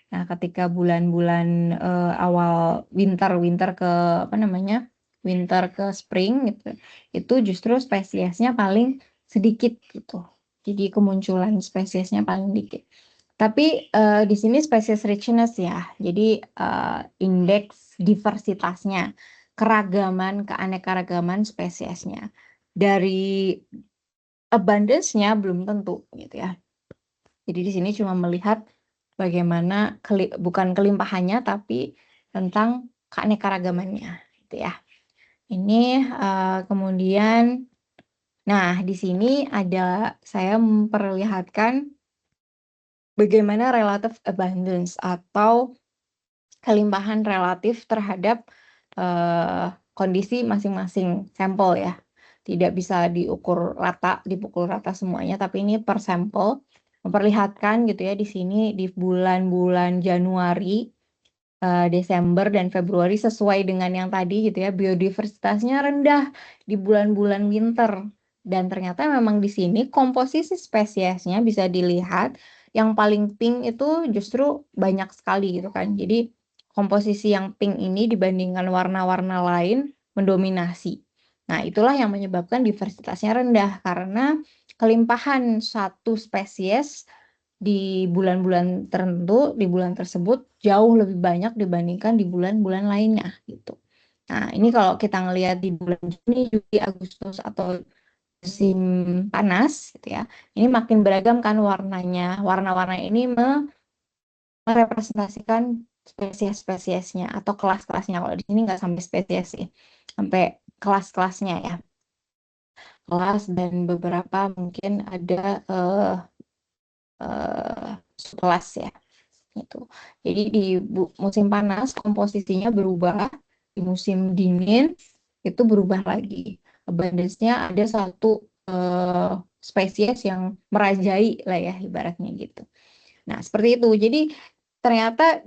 Nah, ketika bulan-bulan awal winter ke apa namanya? Winter ke spring gitu. Itu justru spesiesnya paling sedikit gitu. Jadi kemunculan spesiesnya paling dikit. Tapi di sini spesies richness ya. Jadi indeks diversitasnya, keragaman, keanekaragaman spesiesnya. Dari abundance-nya belum tentu gitu ya. Jadi di sini cuma melihat bagaimana bukan kelimpahannya tapi tentang keanekaragamannya gitu ya. Ini kemudian nah di sini ada saya memperlihatkan bagaimana relative abundance atau kelimpahan relatif terhadap kondisi masing-masing sampel ya. Tidak bisa dipukul rata semuanya, tapi ini per sampel memperlihatkan gitu ya di sini di bulan-bulan Januari, Desember dan Februari sesuai dengan yang tadi gitu ya, biodiversitasnya rendah di bulan-bulan winter, dan ternyata memang di sini komposisi spesiesnya bisa dilihat yang paling pink itu justru banyak sekali gitu kan. Jadi komposisi yang pink ini dibandingkan warna-warna lain mendominasi. Nah, itulah yang menyebabkan diversitasnya rendah karena kelimpahan satu spesies di bulan-bulan tertentu, di bulan tersebut jauh lebih banyak dibandingkan di bulan-bulan lainnya gitu. Nah, ini kalau kita ngelihat di bulan Juni, Juli, Agustus atau musim panas gitu ya. Ini makin beragam kan warnanya. Warna-warna ini merepresentasikan spesies-spesiesnya atau kelas-kelasnya. Kalau di sini nggak sampai spesies sih, sampai kelas-kelasnya ya. Kelas dan beberapa mungkin ada kelas ya. Gitu. Jadi di musim panas komposisinya berubah, di musim dingin itu berubah lagi. abundance-nya ada satu spesies yang merajai lah ya ibaratnya gitu. Nah, seperti itu. Jadi ternyata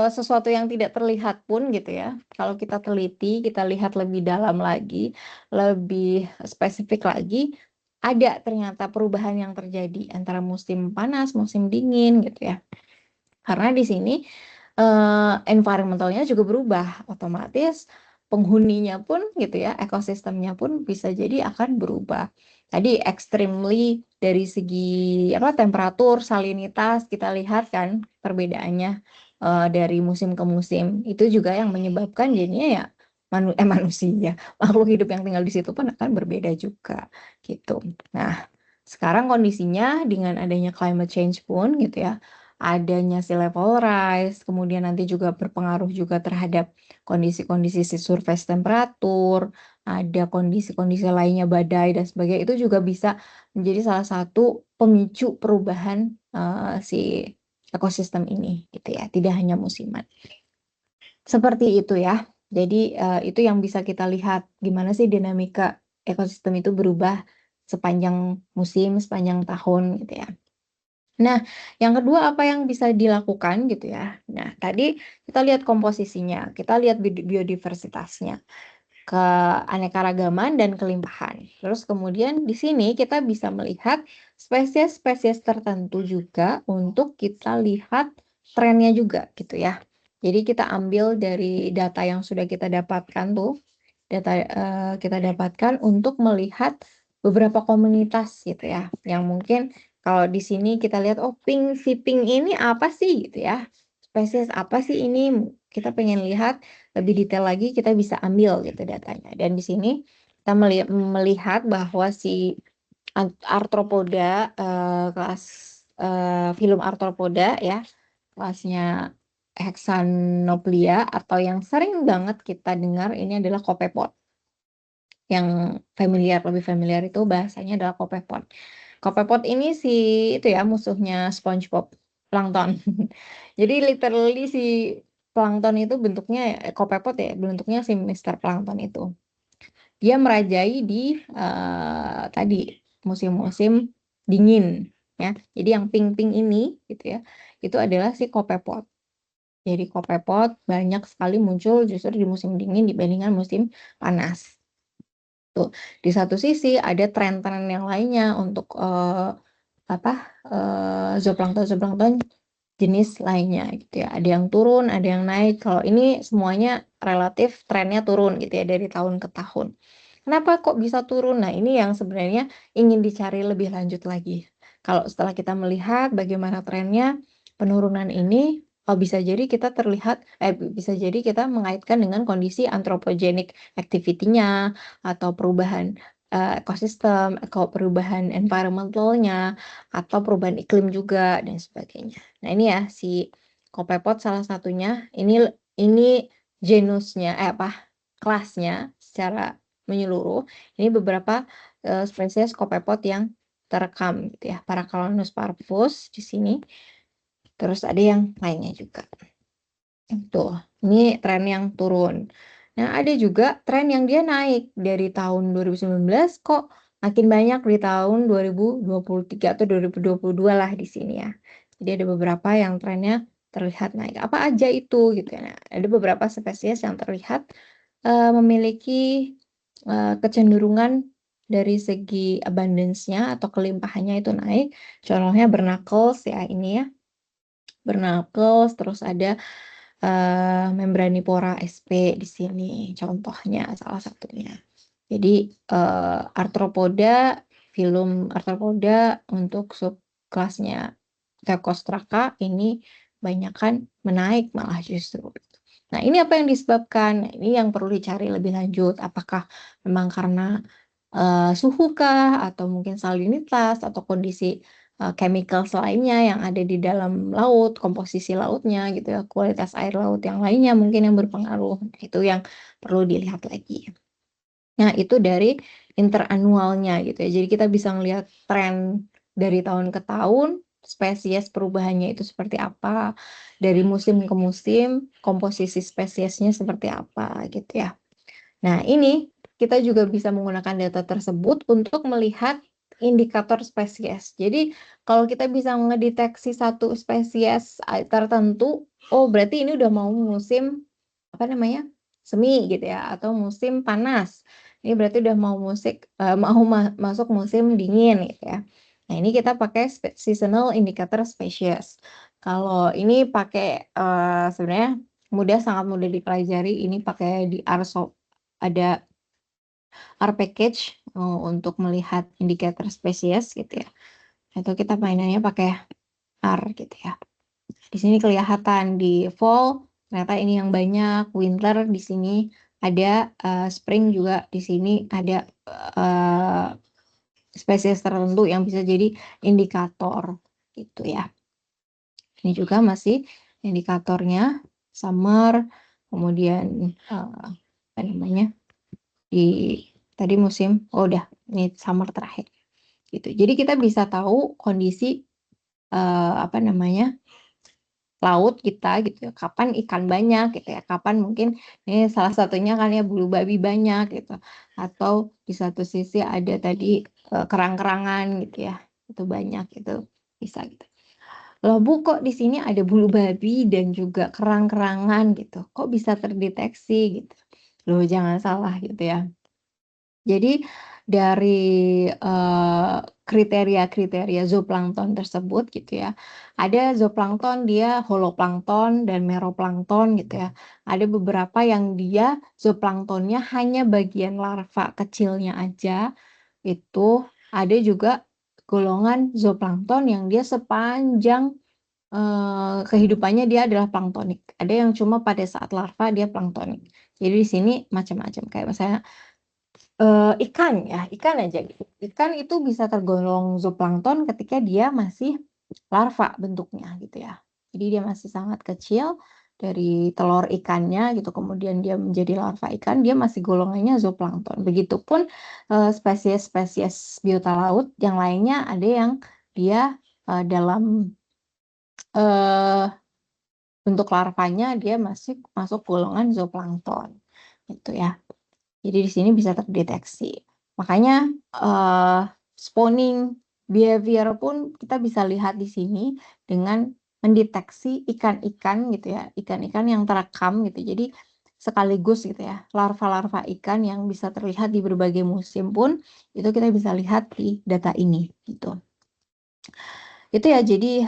sesuatu yang tidak terlihat pun gitu ya. Kalau kita teliti, kita lihat lebih dalam lagi, lebih spesifik lagi, ada ternyata perubahan yang terjadi antara musim panas, musim dingin gitu ya. Karena di sini environmentalnya juga berubah, otomatis penghuninya pun gitu ya, ekosistemnya pun bisa jadi akan berubah. Tadi extremely dari segi temperatur, salinitas kita lihat kan perbedaannya dari musim ke musim. Itu juga yang menyebabkan jadinya ya manusia, makhluk hidup yang tinggal di situ pun akan berbeda juga gitu. Nah, sekarang kondisinya dengan adanya climate change pun gitu ya, adanya sea level rise, kemudian nanti juga berpengaruh juga terhadap kondisi-kondisi si surface temperatur, ada kondisi-kondisi lainnya badai dan sebagainya, itu juga bisa menjadi salah satu pemicu perubahan si ekosistem ini gitu ya, tidak hanya musiman. Seperti itu ya. Jadi itu yang bisa kita lihat gimana sih dinamika ekosistem itu berubah sepanjang musim, sepanjang tahun gitu ya. Nah, yang kedua apa yang bisa dilakukan gitu ya. Nah, tadi kita lihat komposisinya, kita lihat biodiversitasnya, keanekaragaman dan kelimpahan. Terus kemudian di sini kita bisa melihat spesies-spesies tertentu juga untuk kita lihat trennya juga gitu ya. Jadi kita ambil dari data yang sudah kita dapatkan tuh, data kita dapatkan untuk melihat beberapa komunitas gitu ya, yang mungkin kalau di sini kita lihat, oh si pink ini apa sih gitu ya, spesies apa sih ini, kita pengen lihat lebih detail lagi, kita bisa ambil gitu datanya. Dan di sini kita melihat bahwa si arthropoda, kelas filum arthropoda ya, kelasnya Hexanoplia, atau yang sering banget kita dengar ini adalah kopepod. Yang lebih familiar itu bahasanya adalah kopepod. Kopepod ini itu ya musuhnya SpongeBob, plankton. Jadi literally si plankton itu bentuknya kopepod ya, bentuknya si Mr. Plankton itu. Dia merajai di tadi musim-musim dingin ya. Jadi yang pink-pink ini gitu ya, itu adalah si kopepod. Jadi kopepod banyak sekali muncul justru di musim dingin dibandingkan musim panas. Tuh. Di satu sisi ada tren-tren yang lainnya untuk zooplankton jenis lainnya gitu ya. Ada yang turun, ada yang naik. Kalau ini semuanya relatif trennya turun gitu ya dari tahun ke tahun. Kenapa kok bisa turun? Nah, ini yang sebenarnya ingin dicari lebih lanjut lagi. Kalau setelah kita melihat bagaimana trennya penurunan ini, bisa jadi kita mengaitkan dengan kondisi anthropogenic activity-nya atau perubahan ekosistem, perubahan environmental-nya, atau perubahan iklim juga dan sebagainya. Nah, ini ya si kopepod salah satunya. Ini genusnya kelasnya secara menyeluruh. Ini beberapa spesies kopepod yang terekam gitu ya. Paracalanus parvus di sini. Terus ada yang lainnya juga. Tuh, ini tren yang turun. Nah, ada juga tren yang dia naik dari tahun 2019 kok makin banyak di tahun 2023 atau 2022 lah di sini ya. Jadi ada beberapa yang trennya terlihat naik. Apa aja itu gitu ya. Nah, ada beberapa spesies yang terlihat memiliki kecenderungan dari segi abundance-nya atau kelimpahannya itu naik. Contohnya Barnacles ya ini ya. Barnacles, terus ada Membranipora sp di sini contohnya salah satunya. Jadi arthropoda, filum arthropoda untuk subkelasnya Thecostracca ini banyakan menaik malah justru. Nah, ini apa yang disebabkan? Ini yang perlu dicari lebih lanjut. Apakah memang karena suhu kah, atau mungkin salinitas, atau kondisi chemical lainnya yang ada di dalam laut, komposisi lautnya gitu ya, kualitas air laut yang lainnya mungkin yang berpengaruh. Nah, itu yang perlu dilihat lagi. Nah, itu dari interannualnya gitu ya. Jadi kita bisa melihat tren dari tahun ke tahun, spesies perubahannya itu seperti apa, dari musim ke musim, komposisi spesiesnya seperti apa gitu ya. Nah, ini kita juga bisa menggunakan data tersebut untuk melihat indikator spesies. Jadi kalau kita bisa mengedeteksi satu spesies tertentu, oh berarti ini udah mau musim apa namanya semi gitu ya, atau musim panas. Ini berarti udah mau masuk musim dingin gitu ya. Nah ini kita pakai seasonal indicator species. Kalau ini pakai sebenarnya sangat mudah dipelajari. Ini pakai di RSOP, ada R package untuk melihat indikator spesies gitu ya. Itu kita mainannya pakai R gitu ya. Di sini kelihatan di fall ternyata ini yang banyak, winter di sini ada, spring juga di sini ada spesies tertentu yang bisa jadi indikator gitu ya. Ini juga masih indikatornya summer, kemudian apa namanya di tadi musim, udah ini summer terakhir gitu. Jadi kita bisa tahu kondisi apa namanya laut kita gitu ya, kapan ikan banyak gitu ya, kapan mungkin ini salah satunya kan ya bulu babi banyak gitu, atau di satu sisi ada tadi kerang-kerangan gitu ya, itu banyak itu bisa gitu. Loh Bu, kok di sini ada bulu babi dan juga kerang-kerangan gitu, kok bisa terdeteksi gitu? Loh jangan salah gitu ya. Jadi dari kriteria-kriteria zooplankton tersebut gitu ya, ada zooplankton dia holoplankton dan meroplankton gitu ya. Ada beberapa yang dia zooplanktonnya hanya bagian larva kecilnya aja, itu ada juga golongan zooplankton yang dia sepanjang kehidupannya dia adalah planktonik. Ada yang cuma pada saat larva dia planktonik. Jadi di sini macam-macam kayak misalnya ikan ya, ikan aja gitu. Ikan itu bisa tergolong zooplankton ketika dia masih larva bentuknya gitu ya. Jadi dia masih sangat kecil dari telur ikannya gitu, kemudian dia menjadi larva ikan, dia masih golongannya zooplankton. Begitupun spesies-spesies biota laut yang lainnya ada yang dia dalam bentuk larvanya dia masih masuk golongan zooplankton gitu ya. Jadi di sini bisa terdeteksi. Makanya spawning behavior pun kita bisa lihat di sini dengan mendeteksi ikan-ikan gitu ya, ikan-ikan yang terekam gitu. Jadi sekaligus gitu ya, larva-larva ikan yang bisa terlihat di berbagai musim pun itu kita bisa lihat di data ini gitu. Itu ya, jadi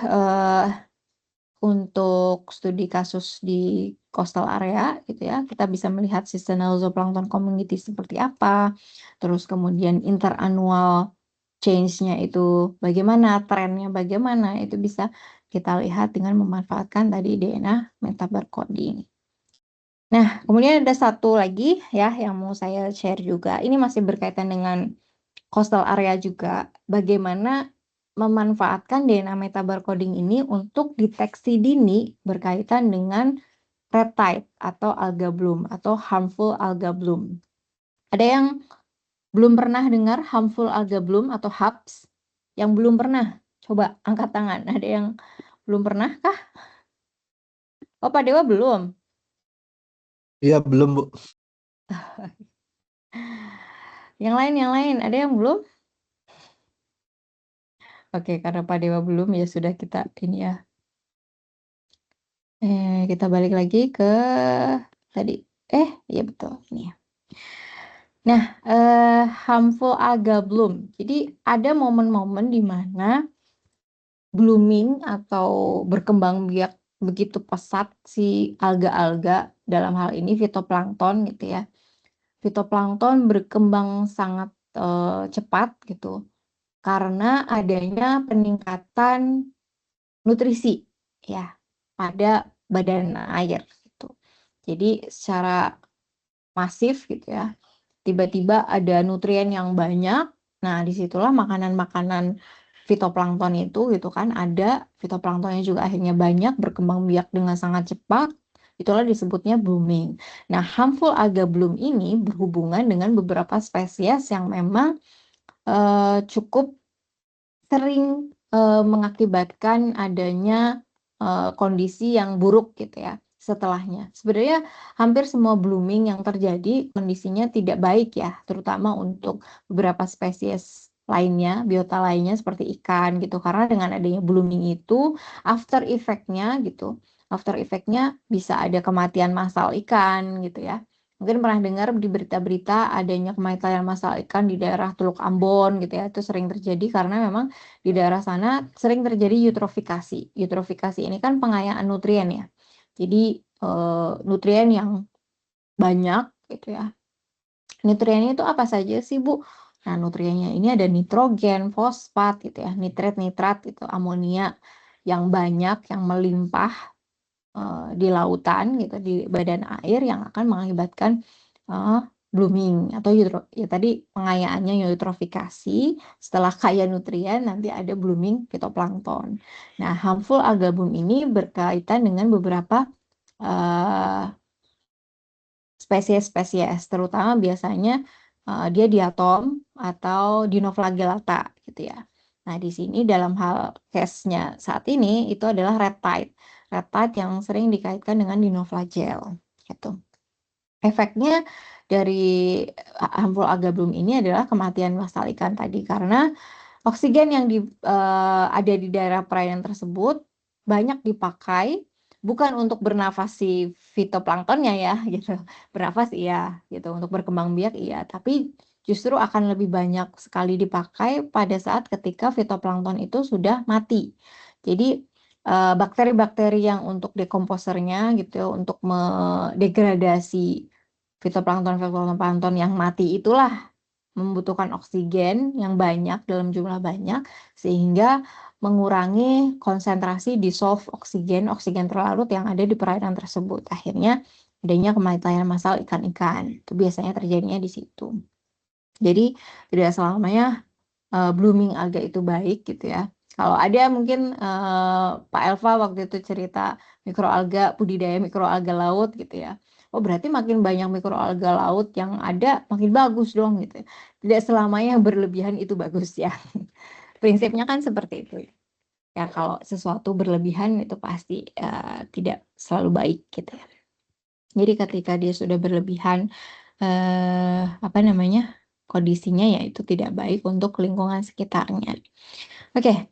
untuk studi kasus di coastal area gitu ya, kita bisa melihat seasonal zooplankton community seperti apa, terus kemudian interannual change-nya itu bagaimana, trennya bagaimana, itu bisa kita lihat dengan memanfaatkan tadi DNA metabarcoding. Nah, kemudian ada satu lagi ya yang mau saya share juga, ini masih berkaitan dengan coastal area juga, bagaimana memanfaatkan DNA metabarcoding ini untuk deteksi dini berkaitan dengan red tide atau alga bloom atau harmful alga bloom. Ada yang belum pernah dengar harmful alga bloom atau HABS? Yang belum pernah? Coba angkat tangan. Ada yang belum pernah kah? Oh, Pak Dewa belum? Iya, belum, Bu. Yang lain, ada yang belum? Oke, karena Pak Dewa belum ya sudah kita ini ya. Kita balik lagi ke tadi. Iya betul ini ya. Nah, harmful alga bloom. Jadi ada momen-momen di mana blooming atau berkembang biak begitu pesat si alga-alga, dalam hal ini fitoplankton gitu ya. Fitoplankton berkembang sangat cepat gitu karena adanya peningkatan nutrisi ya pada badan air gitu. Jadi secara masif gitu ya, tiba-tiba ada nutrien yang banyak. Nah, disitulah makanan-makanan fitoplankton itu gitu kan ada, fitoplanktonnya juga akhirnya banyak, berkembang biak dengan sangat cepat. Itulah disebutnya blooming. Nah, harmful alga bloom ini berhubungan dengan beberapa spesies yang memang cukup sering mengakibatkan adanya kondisi yang buruk gitu ya. setelahnya. Sebenarnya hampir semua blooming yang terjadi kondisinya tidak baik ya, terutama untuk beberapa spesies lainnya, biota lainnya seperti ikan gitu. Karena dengan adanya blooming itu after effect-nya gitu. After effect-nya bisa ada kematian massal ikan gitu ya. Mungkin pernah dengar di berita-berita adanya kematian massal ikan di daerah Teluk Ambon gitu ya. Itu sering terjadi karena memang di daerah sana sering terjadi eutrofikasi. Eutrofikasi ini kan pengayaan nutrien ya. Jadi nutrien yang banyak gitu ya. Nutriennya itu apa saja sih, Bu? Nah, nutriennya ini ada nitrogen, fosfat gitu ya, nitrat itu amonia yang banyak, yang melimpah di lautan gitu, di badan air yang akan mengakibatkan blooming atau ya tadi pengayaannya eutrofikasi. Setelah kaya nutrien nanti ada blooming fitoplankton. Nah, harmful algal bloom ini berkaitan dengan beberapa spesies, terutama biasanya dia diatom atau dinoflagellata gitu ya. Nah, di sini dalam hal case-nya saat ini itu adalah red tide. Red tide yang sering dikaitkan dengan dinoflagel gitu. Efeknya dari harmful algal bloom ini adalah kematian massal ikan tadi karena oksigen yang ada di daerah perairan tersebut banyak dipakai bukan untuk bernafas si fitoplanktonnya ya gitu. Bernafas iya gitu, untuk berkembang biak iya, tapi justru akan lebih banyak sekali dipakai pada saat ketika fitoplankton itu sudah mati. Jadi bakteri-bakteri yang untuk dekomposernya gitu, untuk mendegradasi fitoplankton yang mati itulah membutuhkan oksigen yang banyak dalam jumlah banyak sehingga mengurangi konsentrasi dissolve oksigen terlarut yang ada di perairan tersebut. Akhirnya adanya kematian massal ikan-ikan. Itu biasanya terjadinya di situ. Jadi tidak selamanya blooming alga itu baik gitu ya. Kalau ada mungkin Pak Elva waktu itu cerita budidaya mikroalga laut gitu ya. Oh, berarti makin banyak mikroalga laut yang ada makin bagus dong gitu. Tidak selamanya yang berlebihan itu bagus ya. Prinsipnya kan seperti itu ya. Ya kalau sesuatu berlebihan itu pasti tidak selalu baik gitu ya. Jadi ketika dia sudah berlebihan kondisinya ya itu tidak baik untuk lingkungan sekitarnya. Oke,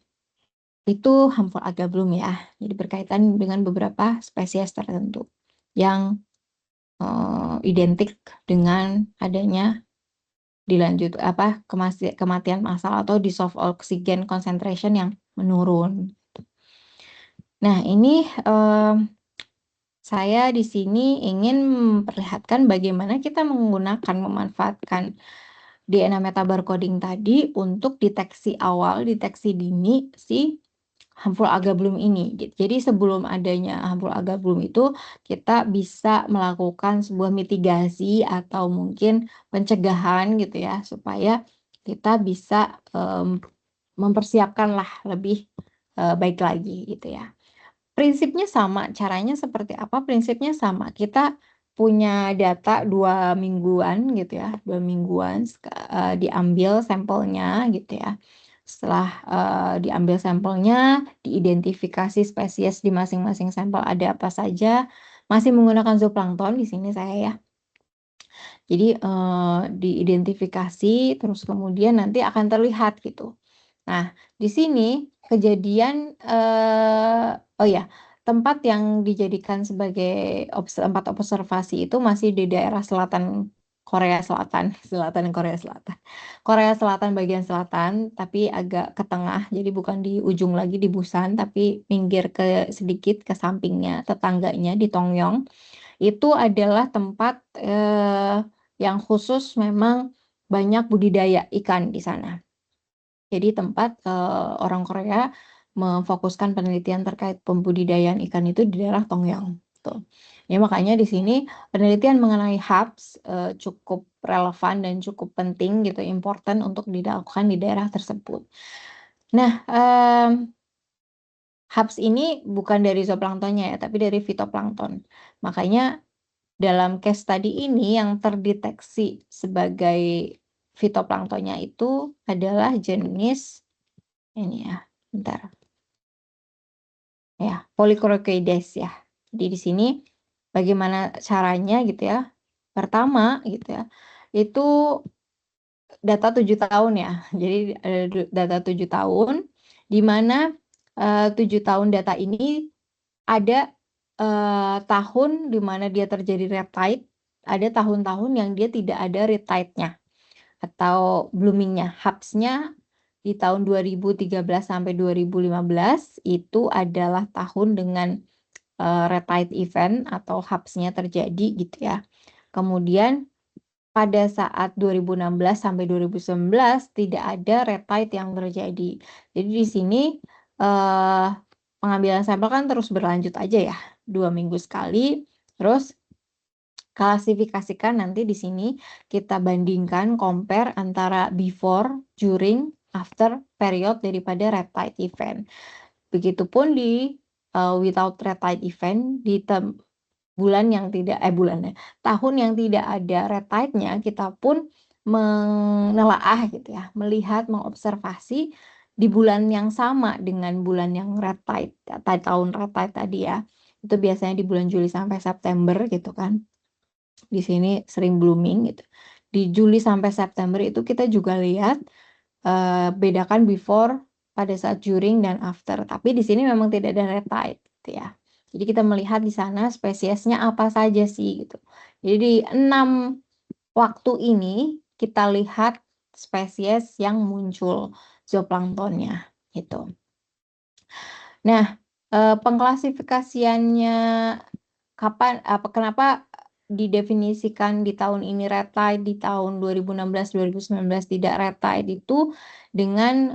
itu harmful algal bloom ya. Jadi berkaitan dengan beberapa spesies tertentu yang identik dengan adanya kematian massal atau dissolved oxygen concentration yang menurun. Nah, ini saya di sini ingin memperlihatkan bagaimana kita memanfaatkan DNA metabarcoding tadi untuk deteksi awal, deteksi dini si harmful algal bloom ini. Jadi sebelum adanya harmful algal bloom itu kita bisa melakukan sebuah mitigasi atau mungkin pencegahan gitu ya supaya kita bisa mempersiapkan lah lebih baik lagi gitu ya. Prinsipnya sama, caranya seperti apa? Prinsipnya sama. Kita punya data 2 mingguan gitu ya, 2 mingguan diambil sampelnya gitu ya. Setelah diambil sampelnya, diidentifikasi spesies di masing-masing sampel ada apa saja. Masih menggunakan zooplankton di sini saya ya. Jadi diidentifikasi terus kemudian nanti akan terlihat gitu. Nah, di sini kejadian tempat yang dijadikan sebagai tempat observasi itu masih di daerah selatan Korea Selatan, Korea Selatan bagian selatan, tapi agak ke tengah, jadi bukan di ujung lagi di Busan, tapi minggir sedikit ke sampingnya, tetangganya di Tongyong. Itu adalah tempat yang khusus memang banyak budidaya ikan di sana. Jadi tempat orang Korea memfokuskan penelitian terkait pembudidayaan ikan itu di daerah Tongyang. Tuh. Ya, makanya di sini penelitian mengenai HABS cukup relevan dan cukup penting gitu, important untuk dilakukan di daerah tersebut. Nah, HABS ini bukan dari zooplanktonnya ya, tapi dari fitoplankton. Makanya dalam case tadi ini yang terdeteksi sebagai fitoplanktonnya itu adalah jenis ini ya, bentar. Ya, Polychoroides ya. Jadi di sini bagaimana caranya gitu ya. Pertama gitu ya, itu data 7 tahun ya. Jadi data 7 tahun, di mana 7 tahun data ini ada tahun di mana dia terjadi red tide, ada tahun-tahun yang dia tidak ada red tide-nya atau blooming-nya. HABS-nya di tahun 2013 sampai 2015 itu adalah tahun dengan red tide event atau HABS-nya terjadi gitu ya. Kemudian pada saat 2016 sampai 2019 tidak ada red tide yang terjadi. Jadi di sini pengambilan sampel kan terus berlanjut aja ya, 2 minggu sekali. Terus klasifikasikan nanti di sini kita bandingkan compare antara before, during, after period daripada red tide event. Begitupun di without red tide event di bulan yang tidak tahun yang tidak ada red tide-nya, kita pun menelaah gitu ya, melihat, mengobservasi di bulan yang sama dengan bulan yang red tide, tahun red tide tadi ya. Itu biasanya di bulan Juli sampai September gitu kan. Di sini sering blooming gitu. Di Juli sampai September itu kita juga lihat bedakan before pada saat during dan after. Tapi di sini memang tidak ada red tide gitu ya. Jadi kita melihat di sana spesiesnya apa saja sih gitu. Jadi di 6 waktu ini kita lihat spesies yang muncul zooplanktonnya gitu. Nah, pengklasifikasiannya kenapa didefinisikan di tahun ini red tide, di tahun 2016 2019 tidak red tide itu dengan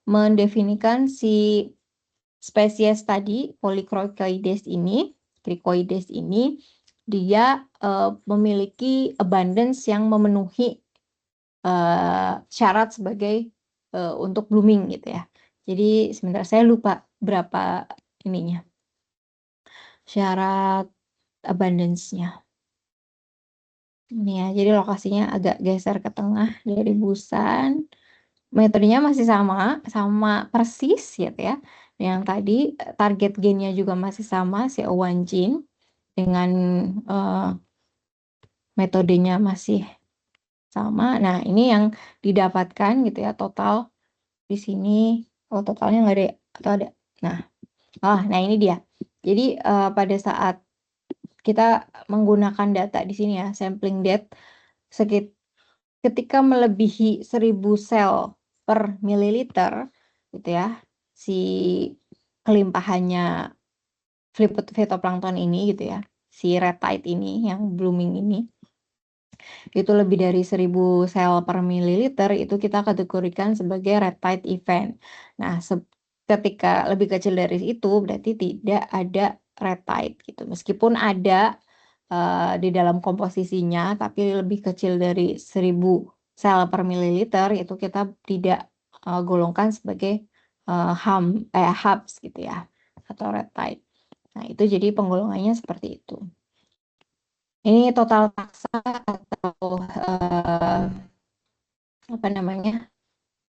mendefinisikan si spesies tadi Polycricoides ini, cricoides ini dia memiliki abundance yang memenuhi syarat sebagai untuk blooming gitu ya. Jadi sebentar, saya lupa berapa ininya syarat abundance-nya. Ini ya, jadi lokasinya agak geser ke tengah dari Busan. Metodenya masih sama persis gitu ya. Yang tadi target gain-nya juga masih sama, CO1 gene dengan metodenya masih sama. Nah, ini yang didapatkan gitu ya, total di sini. Oh, totalnya nggak ada atau ada. Nah ini dia. Jadi pada saat kita menggunakan data di sini ya, sampling depth ketika melebihi 1000 sel per mililiter gitu ya, si kelimpahannya phytoplankton ini gitu ya, si red tide ini yang blooming ini, itu lebih dari 1000 sel per mililiter, itu kita kategorikan sebagai red tide event. Nah, ketika lebih kecil dari itu berarti tidak ada red tide gitu. Meskipun ada di dalam komposisinya, tapi lebih kecil dari 1000 sel per mililiter, itu kita tidak golongkan sebagai HABS gitu ya, atau red tide. Nah, itu jadi penggolongannya seperti itu. Ini total taksa atau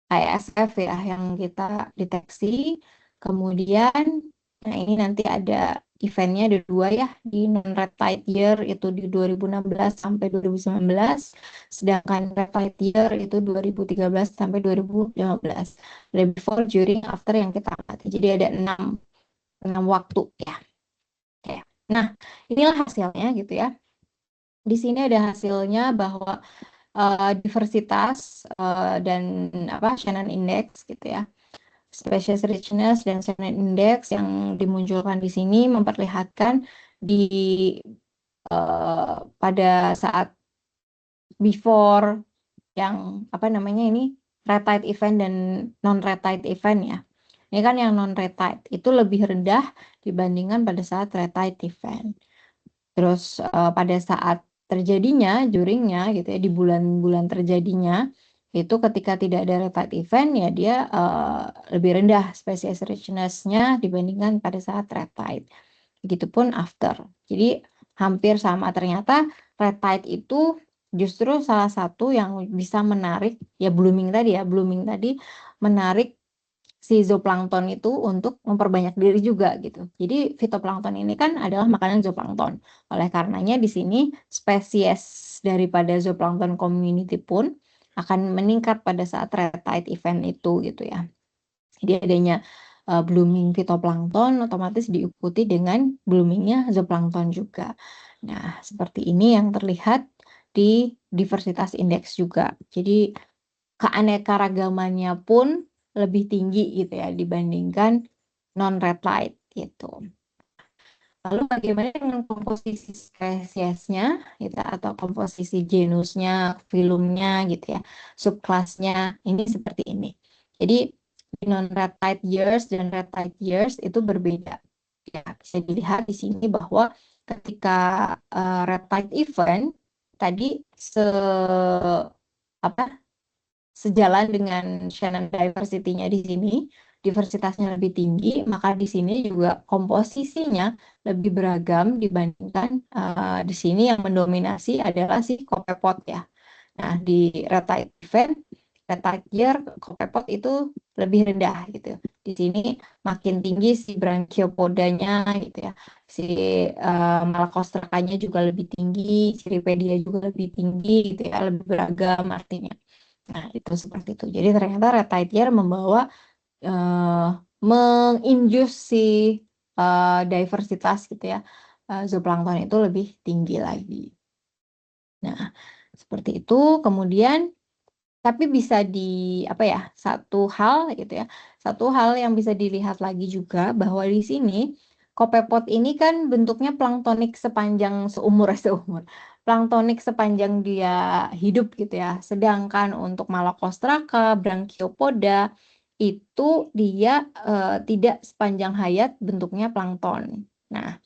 ISF ya yang kita deteksi. Kemudian, nah ini nanti ada eventnya ada 2 ya, di non-red tide year itu di 2016 sampai 2019, sedangkan red tide year itu 2013 sampai 2015. Ada before, during, after yang kita amati. Jadi ada 6 waktu ya. Oke. Nah, inilah hasilnya gitu ya. Di sini ada hasilnya bahwa diversitas dan Shannon Index gitu ya. Species richness dan Shannon Index yang dimunculkan di sini memperlihatkan pada saat before yang red tide event dan non red tide event ya. Ini kan yang non red tide itu lebih rendah dibandingkan pada saat red tide event. Terus pada saat terjadinya, duringnya gitu ya, di bulan-bulan terjadinya, itu ketika tidak ada red tide event ya dia lebih rendah species richness-nya dibandingkan pada saat red tide. Begitupun after. Jadi hampir sama. Ternyata red tide itu justru salah satu yang bisa menarik ya blooming tadi menarik si zooplankton itu untuk memperbanyak diri juga gitu. Jadi fitoplankton ini kan adalah makanan zooplankton. Oleh karenanya di sini spesies daripada zooplankton community pun akan meningkat pada saat red tide event itu gitu ya. Jadi adanya blooming fitoplankton otomatis diikuti dengan bloomingnya zooplankton juga. Nah, seperti ini yang terlihat di diversitas indeks juga. Jadi keanekaragamannya pun lebih tinggi gitu ya dibandingkan non-red light gitu. Lalu bagaimana dengan komposisi spesiesnya gitu atau komposisi genusnya, filumnya gitu ya, subkelasnya ini seperti ini. Jadi di non-red tide years dan red tide years itu berbeda. Ya, bisa dilihat di sini bahwa ketika red tide event tadi sejalan dengan Shannon diversity-nya di sini, diversitasnya lebih tinggi, maka di sini juga komposisinya lebih beragam dibandingkan di sini yang mendominasi adalah si Copepod ya. Nah, di red tide event, red tide year, Copepod itu lebih rendah gitu. Di sini makin tinggi si Branchiopodanya gitu ya. Si Malacostrakanya juga lebih tinggi, Cirripedia juga lebih tinggi gitu ya, lebih beragam artinya. Nah, itu seperti itu. Jadi ternyata red tide year membawa menginjus si diversitas gitu ya. Zooplankton itu lebih tinggi lagi. Nah, seperti itu. Kemudian tapi bisa satu hal gitu ya. Satu hal yang bisa dilihat lagi juga bahwa di sini Copepod ini kan bentuknya planktonik sepanjang seumur planktonik sepanjang dia hidup gitu ya. Sedangkan untuk Malacostraca, Branchiopoda itu dia tidak sepanjang hayat bentuknya plankton. Nah,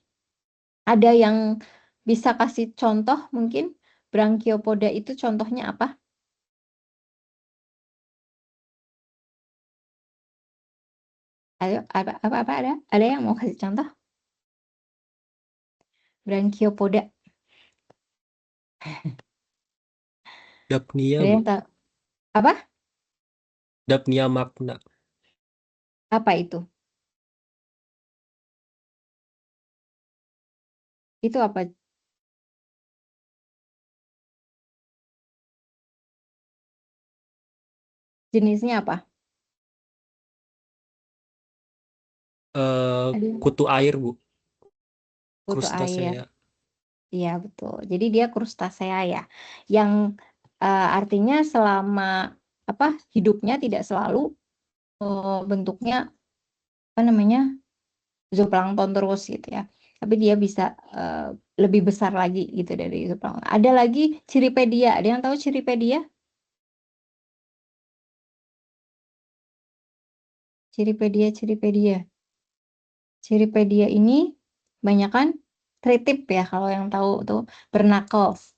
ada yang bisa kasih contoh mungkin Branchiopoda itu contohnya apa? Ayo, apa ada yang mau kasih contoh? Branchiopoda. Dapnia, Ada Bu. yang tahu? Apa? Dapnia magna. Apa itu? Itu apa? Jenisnya apa? Ada yang Kutu air, Bu. butuh air. Crustacea. Iya, betul. Jadi dia crustacea ya. Yang artinya selama hidupnya tidak selalu bentuknya zooplankton terus gitu ya. Tapi dia bisa lebih besar lagi gitu dari zooplankton. Ada lagi Cirripedia. Ada yang tahu Cirripedia? Cirripedia. Cirripedia ini banyak kan tritip ya kalau yang tahu tuh Barnacles.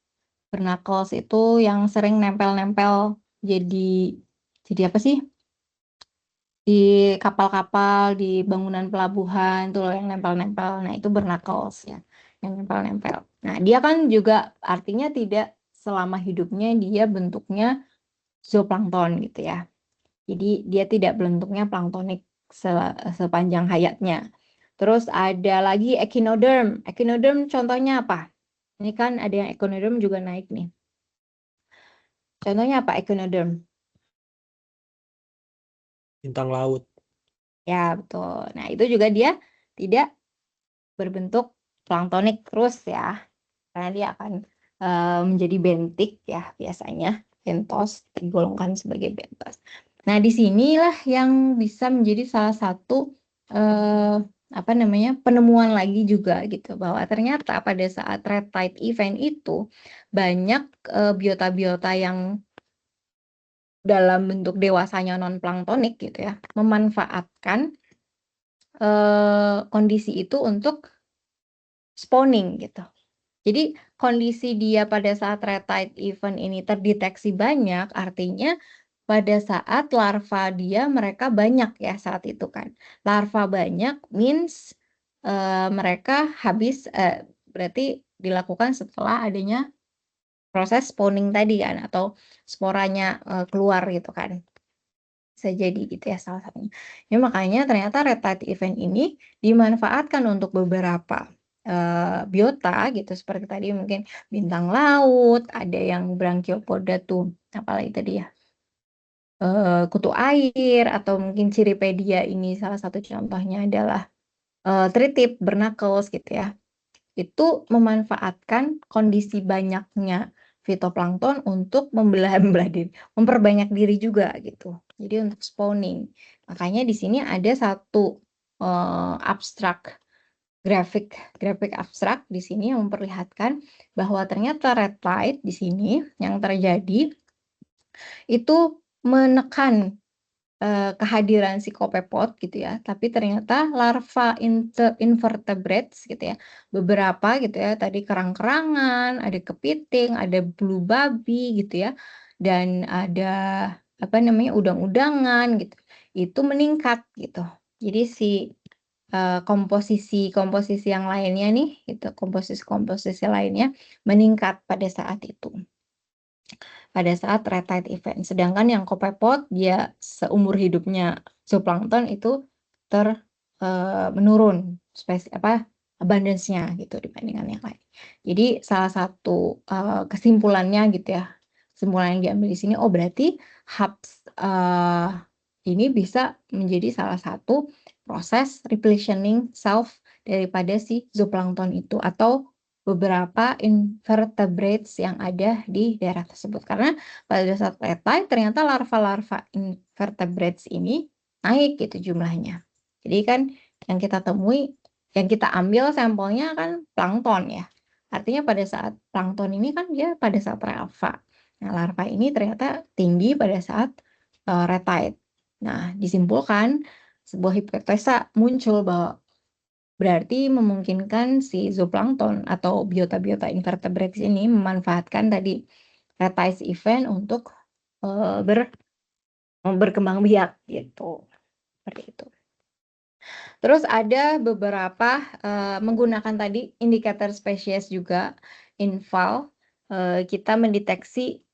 Barnacles itu yang sering nempel-nempel jadi apa sih? Di kapal-kapal, di bangunan pelabuhan tuh loh yang nempel-nempel. Nah, itu Barnacles ya, yang nempel-nempel. Nah, dia kan juga artinya tidak selama hidupnya dia bentuknya zooplankton gitu ya. Jadi dia tidak bentuknya planktonik sepanjang hayatnya. Terus ada lagi echinoderm. Echinoderm contohnya apa? Ini kan ada yang echinoderm juga naik nih. Contohnya apa echinoderm? Bintang laut. Ya, betul. Nah, itu juga dia tidak berbentuk planktonik terus ya. Karena dia akan menjadi bentik ya biasanya. Bentos digolongkan sebagai bentos. Nah, disinilah yang bisa menjadi salah satu penemuan lagi juga gitu bahwa ternyata pada saat red tide event itu banyak biota-biota yang dalam bentuk dewasanya non planktonik gitu ya memanfaatkan kondisi itu untuk spawning gitu. Jadi kondisi dia pada saat red tide event ini terdeteksi banyak, artinya pada saat larva dia mereka banyak ya saat itu kan. Larva banyak means mereka habis berarti dilakukan setelah adanya proses spawning tadi kan atau sporanya keluar gitu kan. Bisa jadi gitu ya salah satunya. Ya makanya ternyata red tide event ini dimanfaatkan untuk beberapa, biota gitu seperti tadi mungkin bintang laut, ada yang Brachiopoda tuh, apalagi tadi ya, kutu air atau mungkin Cirripedia ini salah satu contohnya adalah, tritip, barnacles gitu ya. Itu memanfaatkan kondisi banyaknya fitoplankton untuk membelah-belah diri, memperbanyak diri juga gitu. Jadi untuk spawning. Makanya di sini ada satu abstrak grafik abstrak di sini yang memperlihatkan bahwa ternyata red tide di sini yang terjadi itu menekan kehadiran si kopepod gitu ya, tapi ternyata larva invertebrates gitu ya, beberapa gitu ya, tadi kerang-kerangan, ada kepiting, ada blue babi gitu ya, dan ada apa namanya, udang-udangan gitu, itu meningkat gitu. Jadi si komposisi yang lainnya nih, gitu, komposisi lainnya meningkat pada saat itu. Pada saat red tide event. Sedangkan yang kopepod dia seumur hidupnya zooplankton itu menurun abundance-nya gitu dibandingkan yang lain. Jadi salah satu kesimpulannya gitu ya, kesimpulan yang diambil di sini, oh berarti HABS ini bisa menjadi salah satu proses repletioning self daripada si zooplankton itu atau beberapa invertebrates yang ada di daerah tersebut. Karena pada saat red tide ternyata larva-larva invertebrates ini naik gitu jumlahnya. Jadi kan yang kita temui, yang kita ambil sampelnya kan plankton ya. Artinya pada saat plankton ini kan dia pada saat larva. Nah, larva ini ternyata tinggi pada saat red tide. Nah, disimpulkan sebuah hipotesa muncul bahwa berarti memungkinkan si zooplankton atau biota-biota invertebrates ini memanfaatkan tadi red tide event untuk berkembang biak gitu. Seperti itu. Terus ada beberapa menggunakan tadi indikator spesies juga INVAL, kita mendeteksi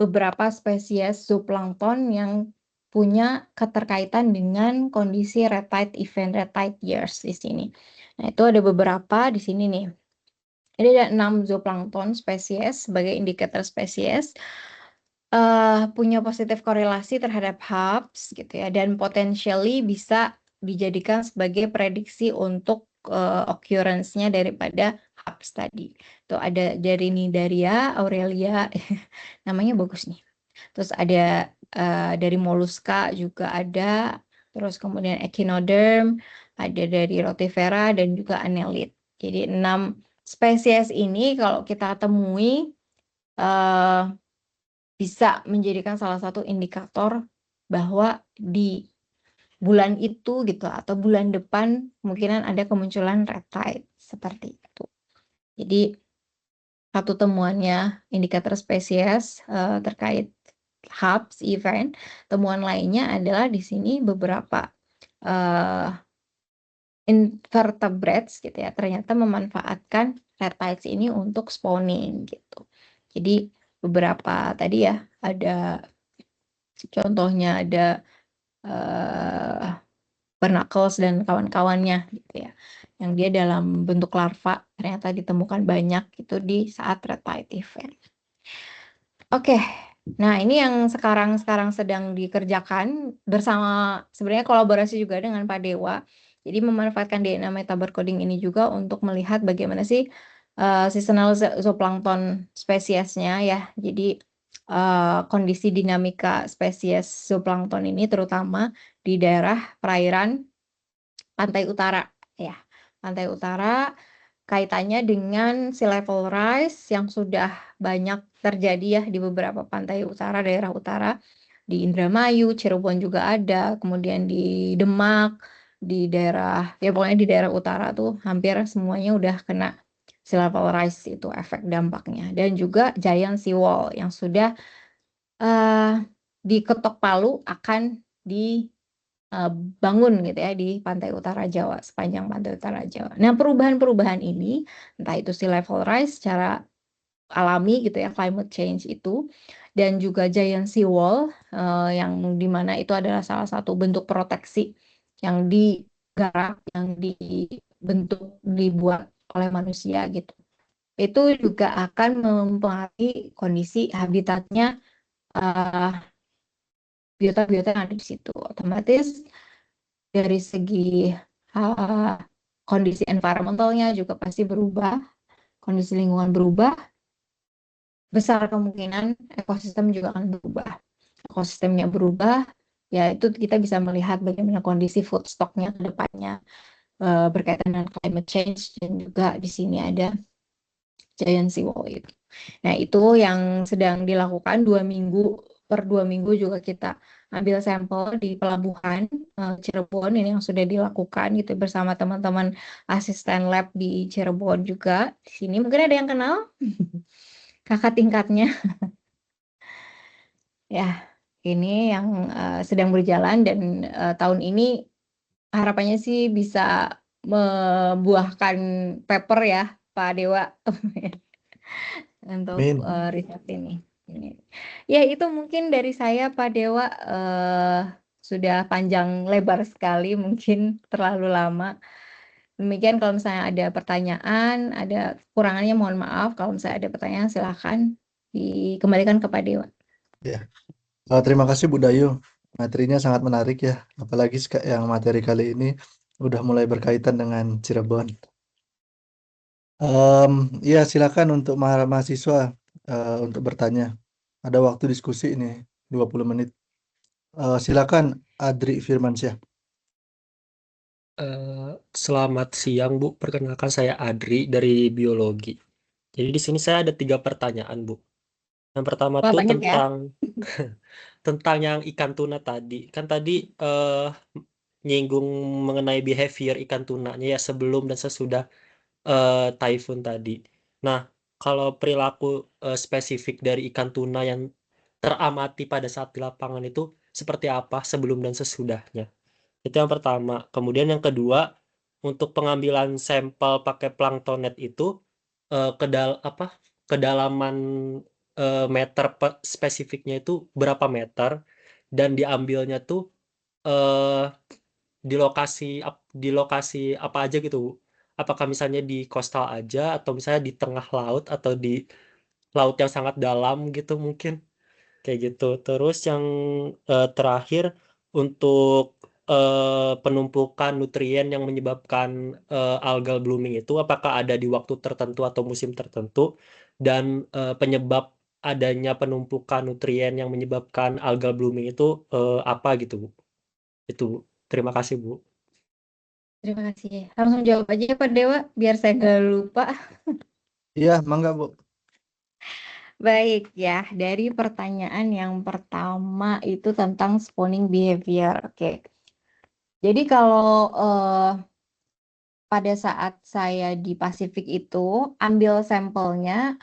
beberapa spesies zooplankton yang punya keterkaitan dengan kondisi red tide event, red tide years di sini. Nah, itu ada beberapa di sini nih. Jadi ada 6 zooplankton spesies sebagai indikator spesies punya positif korelasi terhadap HABS gitu ya, dan potentially bisa dijadikan sebagai prediksi untuk occurrence-nya daripada HABS tadi. Tuh ada dari Nidaria, Aurelia, namanya bagus nih. Terus ada dari Mollusca juga ada, terus kemudian Echinoderm, ada dari Rotifera dan juga Annelid. Jadi 6 spesies ini kalau kita temui bisa menjadikan salah satu indikator bahwa di bulan itu gitu atau bulan depan kemungkinan ada kemunculan red tide seperti itu. Jadi satu temuannya indikator spesies terkait HABS event, temuan lainnya adalah di sini beberapa invertebrates gitu ya, ternyata memanfaatkan red tides ini untuk spawning gitu. Jadi beberapa tadi ya, ada contohnya ada barnacles dan kawan-kawannya gitu ya, yang dia dalam bentuk larva ternyata ditemukan banyak itu di saat red tide event. Oke, nah ini yang sekarang sedang dikerjakan bersama sebenarnya kolaborasi juga dengan Pak Dewa. Jadi memanfaatkan DNA metabarcoding ini juga untuk melihat bagaimana sih seasonal zooplankton spesiesnya ya. Jadi kondisi dinamika spesies zooplankton ini terutama di daerah perairan pantai utara ya. Pantai utara kaitannya dengan sea level rise yang sudah banyak terjadi ya di beberapa pantai utara, daerah utara. Di Indramayu, Cirebon juga ada, kemudian di Demak, di daerah, ya pokoknya di daerah utara tuh hampir semuanya udah kena sea level rise itu efek dampaknya. Dan juga giant sea wall yang sudah diketok palu akan dibangun gitu ya di pantai utara Jawa, sepanjang pantai utara Jawa. Nah, perubahan-perubahan ini, entah itu sea level rise secara alami gitu ya, climate change itu dan juga giant sea wall, yang di mana itu adalah salah satu bentuk proteksi yang dibuat oleh manusia gitu. Itu juga akan mempengaruhi kondisi habitatnya, biota-biota yang ada di situ. Otomatis dari segi kondisi environmentalnya juga pasti berubah, kondisi lingkungan berubah, besar kemungkinan ekosistem juga akan berubah. Ekosistemnya berubah, ya itu kita bisa melihat bagaimana kondisi food stocknya ke depannya, berkaitan dengan climate change, dan juga di sini ada giant sea wall itu. Nah, itu yang sedang dilakukan 2 minggu, per 2 minggu juga kita ambil sampel di pelabuhan Cirebon, ini yang sudah dilakukan gitu bersama teman-teman asisten lab di Cirebon juga. Di sini mungkin ada yang kenal kakak tingkatnya. Ya, ini yang sedang berjalan, dan tahun ini harapannya sih bisa membuahkan paper ya, Pak Dewa. Untuk Min. riset ini. Ya, itu mungkin dari saya, Pak Dewa. Sudah panjang lebar sekali, mungkin terlalu lama. Demikian, kalau misalnya ada pertanyaan, ada kekurangannya mohon maaf. Kalau misalnya ada pertanyaan, silahkan dikembalikan ke Pak Dewa. Ya. Terima kasih Bu Dayu. Materinya sangat menarik ya. Apalagi yang materi kali ini udah mulai berkaitan dengan Cirebon. Ya, silakan untuk mahasiswa untuk bertanya. Ada waktu diskusi ini 20 menit. Silakan Adri Firmansyah. Selamat siang Bu, perkenalkan saya Adri dari biologi. Jadi di sini saya ada 3 pertanyaan Bu. Yang pertama Wah, tuh banyak ya. tentang yang ikan tuna tadi. Kan tadi nyinggung mengenai behavior ikan tunanya ya sebelum dan sesudah typhoon tadi. Nah, kalau perilaku spesifik dari ikan tuna yang teramati pada saat di lapangan itu seperti apa sebelum dan sesudahnya? Itu yang pertama. Kemudian yang kedua, untuk pengambilan sampel pakai plankton net itu kedalaman meter spesifiknya itu berapa meter, dan diambilnya tuh eh, di lokasi apa aja gitu. Apakah misalnya di coastal aja, atau misalnya di tengah laut, atau di laut yang sangat dalam gitu mungkin. Kayak gitu. Terus yang terakhir, untuk penumpukan nutrien yang menyebabkan algal blooming itu apakah ada di waktu tertentu atau musim tertentu, dan penyebab adanya penumpukan nutrien yang menyebabkan algal blooming itu apa gitu Bu. Itu Bu. Terima kasih Bu. Terima kasih. Langsung jawab aja ya, Pak Dewa, biar saya nggak lupa. Iya, mangga Bu. Baik ya, dari pertanyaan yang pertama itu tentang spawning behavior. Oke. Jadi kalau pada saat saya di Pasifik itu ambil sampelnya,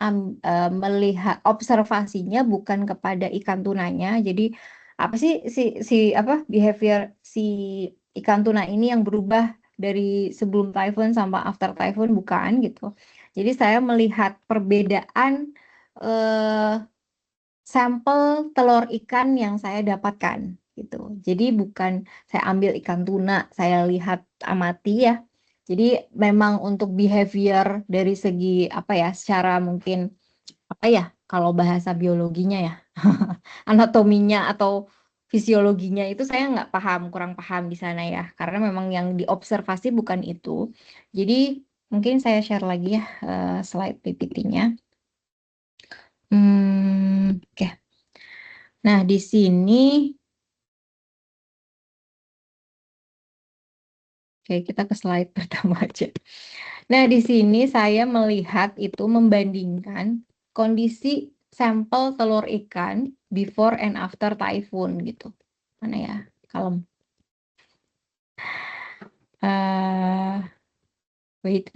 melihat observasinya bukan kepada ikan tunanya. Jadi apa sih behavior si ikan tuna ini yang berubah dari sebelum typhoon sampai after typhoon, bukan gitu. Jadi saya melihat perbedaan eh, sampel telur ikan yang saya dapatkan gitu. Jadi bukan saya ambil ikan tuna, saya lihat amati ya. Jadi memang untuk behavior dari segi apa ya, secara mungkin apa ya, kalau bahasa biologinya ya, anatominya atau fisiologinya itu saya nggak paham, kurang paham di sana ya, karena memang yang diobservasi bukan itu. Jadi mungkin saya share lagi ya slide PPT-nya. Oke. Nah, di sini, oke, kita ke slide pertama aja. Nah, di sini saya melihat itu membandingkan kondisi sampel telur ikan before and after typhoon gitu. Mana ya? Kalem. Wait.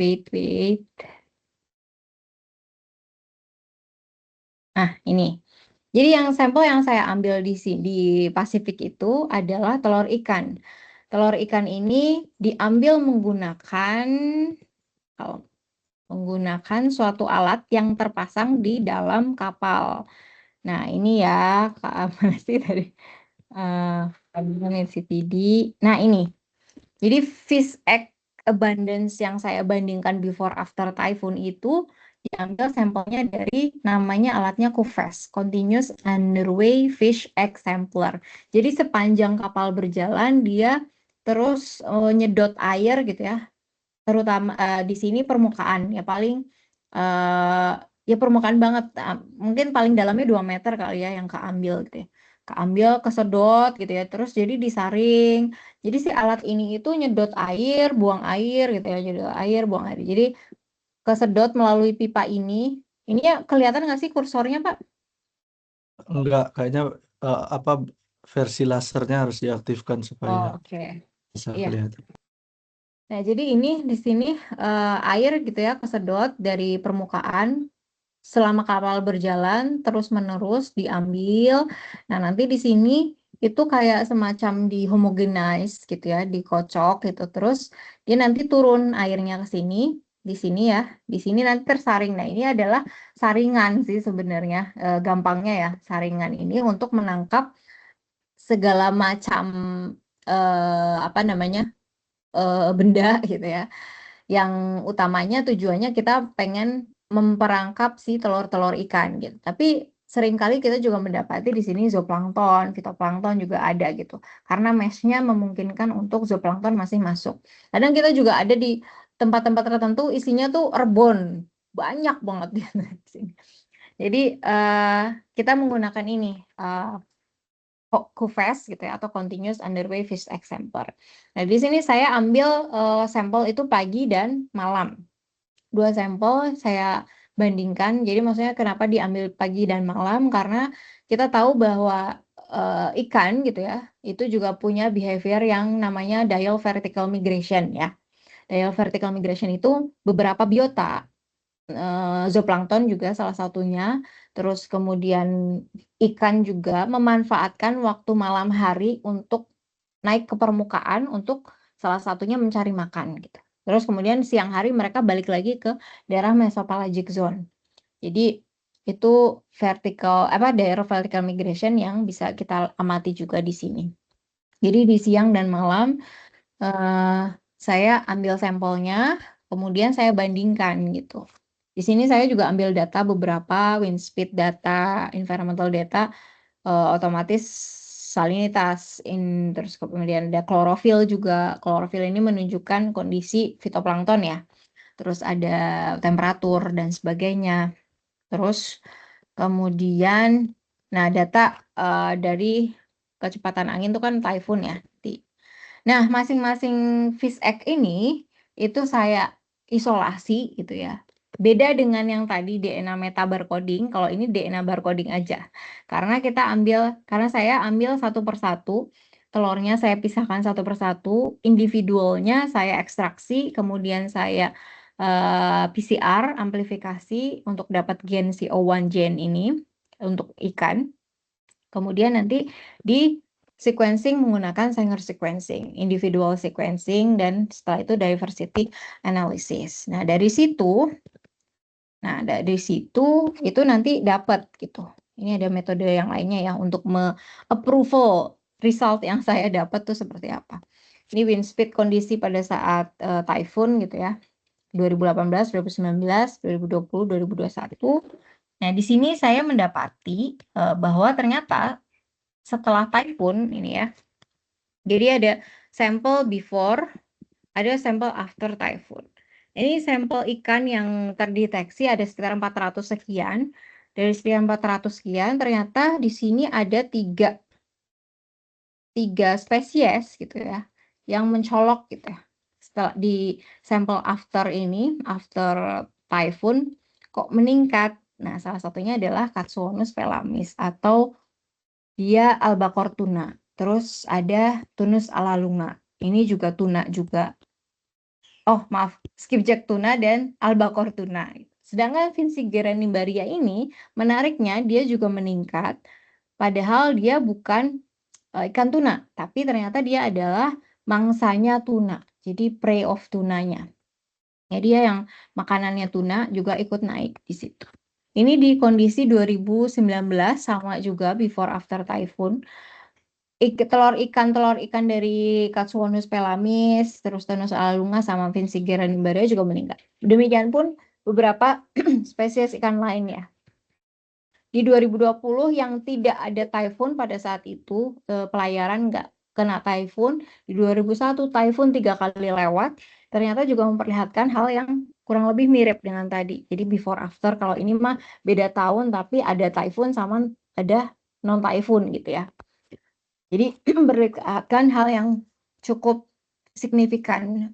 Nah, ini. Jadi yang sampel yang saya ambil di sini di Pasifik itu adalah telur ikan. Telur ikan ini diambil menggunakan suatu alat yang terpasang di dalam kapal. Nah, ini ya Kak Amasi dari CTD. Nah, ini. Jadi fish egg abundance yang saya bandingkan before after typhoon itu diambil sampelnya dari namanya alatnya KUFES, Continuous Underway Fish Egg Sampler. Jadi sepanjang kapal berjalan dia terus nyedot air gitu ya, terutama di sini permukaan ya paling ya permukaan banget, mungkin paling dalamnya 2 meter kali ya yang keambil gitu ya. Keambil, kesedot gitu ya, terus jadi disaring. Jadi si alat ini itu nyedot air, buang air gitu ya, nyedot air, buang air. Jadi kesedot melalui pipa ini. Ini ya kelihatan nggak sih kursornya, Pak? Enggak, kayaknya apa versi lasernya harus diaktifkan supaya Oh, oke. bisa Iya. kelihatan. Nah, jadi ini di sini air gitu ya kesedot dari permukaan selama kapal berjalan terus-menerus diambil. Nah, nanti di sini itu kayak semacam dihomogenize gitu ya, dikocok gitu. Terus dia nanti turun airnya ke sini, di sini ya. Di sini nanti tersaring. Nah, ini adalah saringan sih sebenarnya. Gampangnya ya, saringan ini untuk menangkap segala macam apa namanya? Benda gitu ya. Yang utamanya tujuannya kita pengen memperangkap si telur-telur ikan gitu. Tapi seringkali kita juga mendapati di sini zooplankton, fitoplankton juga ada gitu. Karena mesh-nya memungkinkan untuk zooplankton masih masuk. Kadang kita juga ada di tempat-tempat tertentu isinya tuh rebon. Banyak banget di sini. Jadi kita menggunakan ini KUFES gitu ya atau Continuous Underway Fish Egg Sampler. Nah, di sini saya ambil sampel itu pagi dan malam. 2 sampel saya bandingkan. Jadi maksudnya kenapa diambil pagi dan malam? Karena kita tahu bahwa ikan gitu ya, itu juga punya behavior yang namanya diel vertical migration ya. Diel vertical migration itu beberapa biota, zooplankton juga salah satunya. Terus kemudian ikan juga memanfaatkan waktu malam hari untuk naik ke permukaan untuk salah satunya mencari makan gitu. Terus kemudian siang hari mereka balik lagi ke daerah mesopelagic zone. Jadi itu daerah vertical migration yang bisa kita amati juga di sini. Jadi di siang dan malam saya ambil sampelnya, kemudian saya bandingkan gitu. Di sini saya juga ambil data beberapa wind speed data, environmental data, otomatis salinitas, terus kemudian ada klorofil juga. Klorofil ini menunjukkan kondisi fitoplankton ya. Terus ada temperatur dan sebagainya. Terus kemudian, nah data dari kecepatan angin itu kan typhoon ya. Nah, masing-masing fish egg ini itu saya isolasi gitu ya. Beda dengan yang tadi DNA metabarcoding, kalau ini DNA barcoding aja. Karena saya ambil satu persatu, telurnya saya pisahkan satu persatu, individualnya saya ekstraksi, kemudian saya PCR, amplifikasi untuk dapat gen CO1 gen ini untuk ikan. Kemudian nanti di sequencing menggunakan Sanger sequencing, individual sequencing, dan setelah itu diversity analysis. Nah, dari situ itu nanti dapat gitu. Ini ada metode yang lainnya ya untuk approval result yang saya dapat tuh seperti apa. Ini wind speed kondisi pada saat typhoon gitu ya. 2018, 2019, 2020, 2021. Nah, di sini saya mendapati bahwa ternyata setelah typhoon ini ya. Jadi ada sampel before, ada sampel after typhoon. Ini sampel ikan yang terdeteksi ada sekitar 400 sekian. Dari sekian 400 sekian, ternyata di sini ada tiga spesies gitu ya, yang mencolok gitu ya. Setelah di sampel after ini, after typhoon, kok meningkat. Nah, salah satunya adalah Katsuonus pelamis atau dia albacore tuna. Terus ada Tunus alalunga. Ini juga tuna juga. Oh, maaf, skipjack tuna dan albacore tuna. Sedangkan Vincigera nimbaria ini, menariknya dia juga meningkat. Padahal dia bukan ikan tuna, tapi ternyata dia adalah mangsanya tuna. Jadi prey of tunanya. Ya, dia yang makanannya tuna juga ikut naik di situ. Ini di kondisi 2019 sama juga before after typhoon. Telur ikan dari Katsuonus pelamis, terus Turnus alalunga sama Vincigera nimbaria juga meninggal. Demikian pun beberapa spesies ikan lain ya. Di 2020 yang tidak ada typhoon pada saat itu, pelayaran nggak kena typhoon. Di 2001 typhoon 3 kali lewat, ternyata juga memperlihatkan hal yang kurang lebih mirip dengan tadi. Jadi before after, kalau ini mah beda tahun tapi ada typhoon sama ada non typhoon gitu ya. Jadi berdekatan hal yang cukup signifikan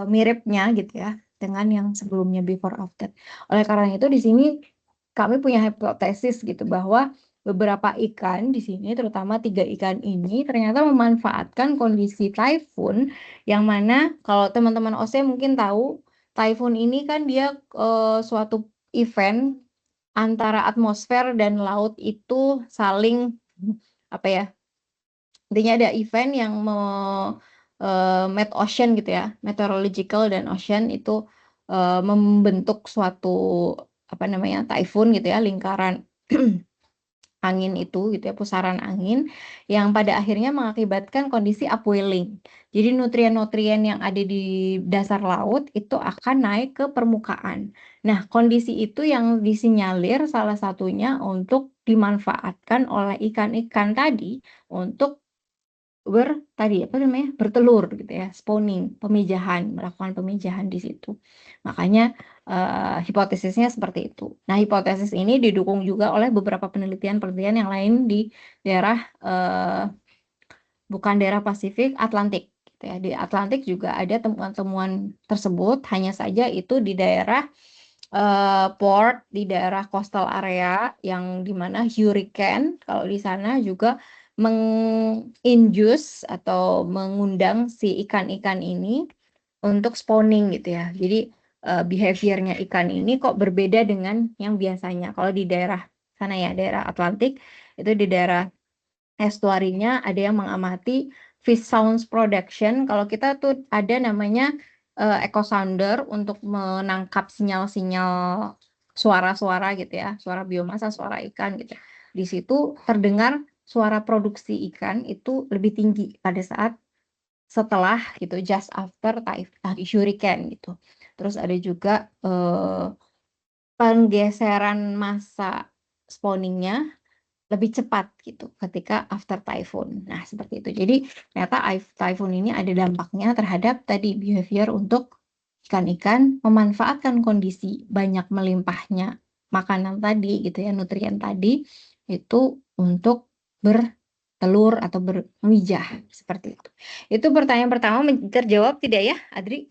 miripnya gitu ya dengan yang sebelumnya before after. Oleh karena itu di sini kami punya hipotesis gitu bahwa beberapa ikan di sini, terutama 3 ikan ini ternyata memanfaatkan kondisi typhoon yang mana kalau teman-teman OC mungkin tahu typhoon ini kan dia suatu event antara atmosfer dan laut itu saling apa ya? Intinya ada event yang met ocean gitu ya, meteorological dan ocean itu membentuk suatu apa namanya typhoon gitu ya, lingkaran angin itu gitu ya, pusaran angin yang pada akhirnya mengakibatkan kondisi upwelling. Jadi nutrien-nutrien yang ada di dasar laut itu akan naik ke permukaan. Nah, kondisi itu yang disinyalir salah satunya untuk dimanfaatkan oleh ikan-ikan tadi untuk bertelur gitu ya, spawning, melakukan pemijahan di situ. Makanya hipotesisnya seperti itu. Nah, hipotesis ini didukung juga oleh beberapa penelitian-penelitian yang lain di daerah bukan daerah Pasifik, Atlantik gitu ya. Di Atlantik juga ada temuan-temuan tersebut, hanya saja itu di daerah port, di daerah coastal area yang dimana hurricane kalau di sana juga menginjus atau mengundang si ikan-ikan ini untuk spawning gitu ya. Jadi behaviornya ikan ini kok berbeda dengan yang biasanya. Kalau di daerah sana ya, daerah Atlantik, itu di daerah estuarinya ada yang mengamati fish sounds production. Kalau kita tuh ada namanya echo sounder untuk menangkap sinyal-sinyal suara-suara gitu ya, suara biomasa, suara ikan gitu. Di situ terdengar suara produksi ikan itu lebih tinggi pada saat setelah gitu, just after hurricane gitu. Terus ada juga penggeseran masa spawningnya lebih cepat gitu ketika after typhoon. Nah, seperti itu. Jadi ternyata typhoon ini ada dampaknya terhadap tadi behavior untuk ikan-ikan memanfaatkan kondisi banyak melimpahnya makanan tadi gitu ya, nutrien tadi itu untuk bertelur atau bermijah seperti itu. Itu pertanyaan pertama terjawab tidak ya, Adri?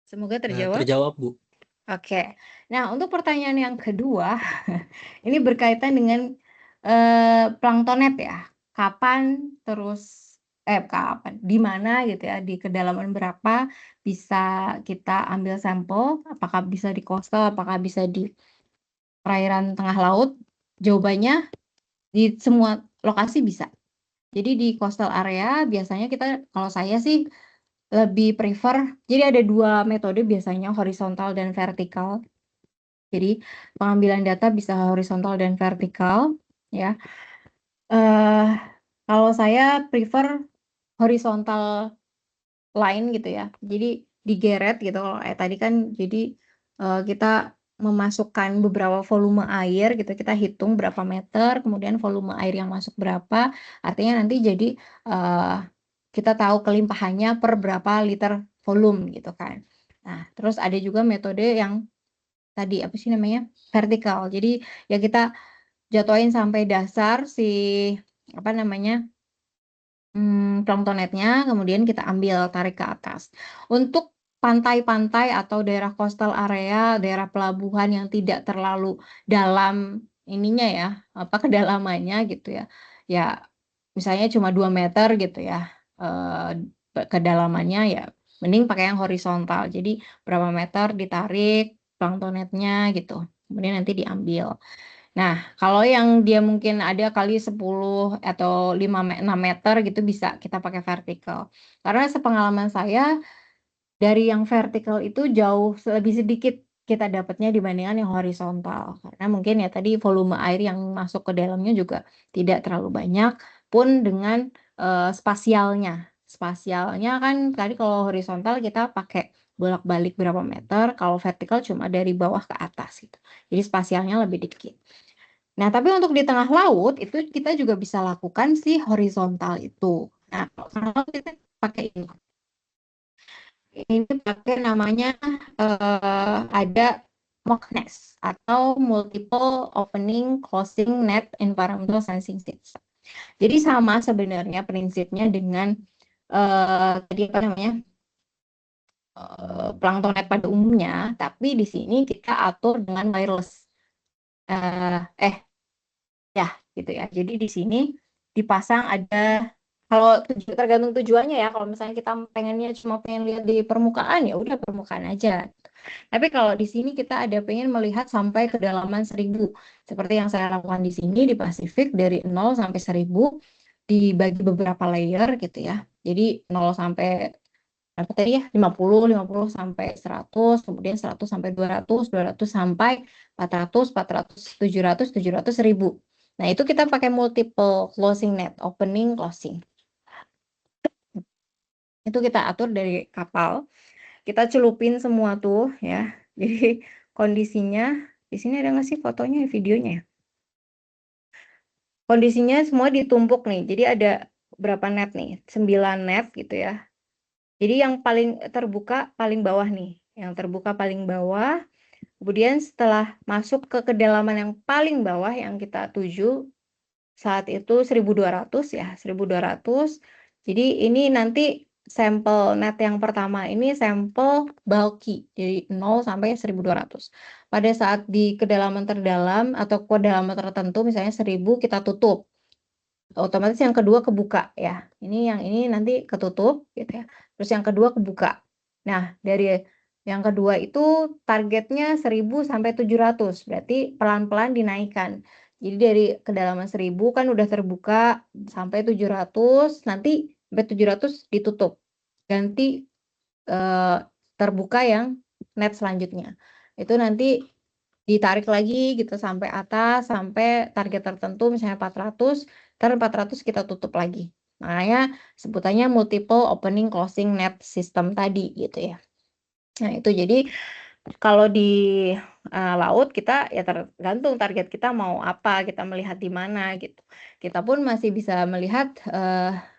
Semoga terjawab. Terjawab, Bu. Oke. Nah, untuk pertanyaan yang kedua, ini berkaitan dengan planktonet ya. Kapan di mana gitu ya, di kedalaman berapa bisa kita ambil sampel, apakah bisa di coastal, apakah bisa di perairan tengah laut? Jawabannya di semua lokasi bisa. Jadi di coastal area biasanya kalau saya sih lebih prefer, jadi ada 2 metode biasanya, horizontal dan vertikal. Jadi pengambilan data bisa horizontal dan vertikal ya. Kalau saya prefer horizontal line gitu ya. Jadi digeret gitu kalau tadi kan jadi kita memasukkan beberapa volume air gitu, kita hitung berapa meter, kemudian volume air yang masuk berapa, artinya nanti jadi kita tahu kelimpahannya per berapa liter volume gitu kan. Nah, terus ada juga metode yang tadi apa sih namanya, vertikal. Jadi ya kita jatuhin sampai dasar si apa namanya planktonetnya, kemudian kita ambil tarik ke atas. Untuk pantai-pantai atau daerah coastal area, daerah pelabuhan yang tidak terlalu dalam ininya ya, apa kedalamannya gitu ya. Ya misalnya cuma 2 meter gitu ya, kedalamannya ya mending pakai yang horizontal. Jadi berapa meter ditarik planktonetnya gitu, kemudian nanti diambil. Nah, kalau yang dia mungkin ada kali 10 atau 6 meter gitu bisa kita pakai vertikal. Karena sepengalaman saya dari yang vertikal itu jauh lebih sedikit kita dapatnya dibandingkan yang horizontal. Karena mungkin ya tadi volume air yang masuk ke dalamnya juga tidak terlalu banyak, pun dengan spasialnya. Spasialnya kan tadi kalau horizontal kita pakai bolak-balik berapa meter, kalau vertikal cuma dari bawah ke atas gitu. Jadi spasialnya lebih dikit. Nah, tapi untuk di tengah laut itu kita juga bisa lakukan si horizontal itu. Nah, kalau tengah laut kita pakai ini. Ini pakai namanya ada MOCNES atau Multiple Opening Closing Net Environmental Sensing System. Jadi sama sebenarnya prinsipnya dengan tadi apa namanya plankton net pada umumnya, tapi di sini kita atur dengan wireless. Ya, gitu ya. Jadi di sini dipasang ada kalau tergantung tujuannya ya. Kalau misalnya kita pengennya cuma pengen lihat di permukaan ya udah permukaan aja. Tapi kalau di sini kita ada pengen melihat sampai kedalaman 1000. Seperti yang saya lakukan di sini di Pasifik dari 0 sampai 1000 dibagi beberapa layer gitu ya. Jadi 0 sampai apa tadi ya 50 sampai 100, kemudian 100 sampai 200 sampai 400 700 1000. Nah, itu kita pakai multiple closing net, opening closing. Itu kita atur dari kapal. Kita celupin semua tuh ya. Jadi kondisinya di sini ada nggak sih fotonya, videonya ya? Kondisinya semua ditumpuk nih. Jadi ada berapa net nih? 9 net gitu ya. Jadi yang paling terbuka paling bawah nih. Yang terbuka paling bawah. Kemudian setelah masuk ke kedalaman yang paling bawah yang kita tuju saat itu 1200 ya, 1200. Jadi ini nanti sampel net yang pertama ini sampel bulky, jadi 0 sampai 1200. Pada saat di kedalaman terdalam atau kedalaman tertentu misalnya 1000 kita tutup. Otomatis yang kedua kebuka ya. Yang ini nanti ketutup gitu ya. Terus yang kedua kebuka. Nah, dari yang kedua itu targetnya 1000 sampai 700. Berarti pelan-pelan dinaikkan. Jadi dari kedalaman 1000 kan udah terbuka sampai 700, nanti sampai 700 ditutup. Ganti terbuka yang net selanjutnya. Itu nanti ditarik lagi gitu sampai atas, sampai target tertentu misalnya 400, ntar 400 kita tutup lagi. Makanya sebutannya multiple opening closing net system tadi gitu ya. Nah, itu jadi kalau di laut kita ya tergantung target kita mau apa, kita melihat di mana gitu. Kita pun masih bisa melihat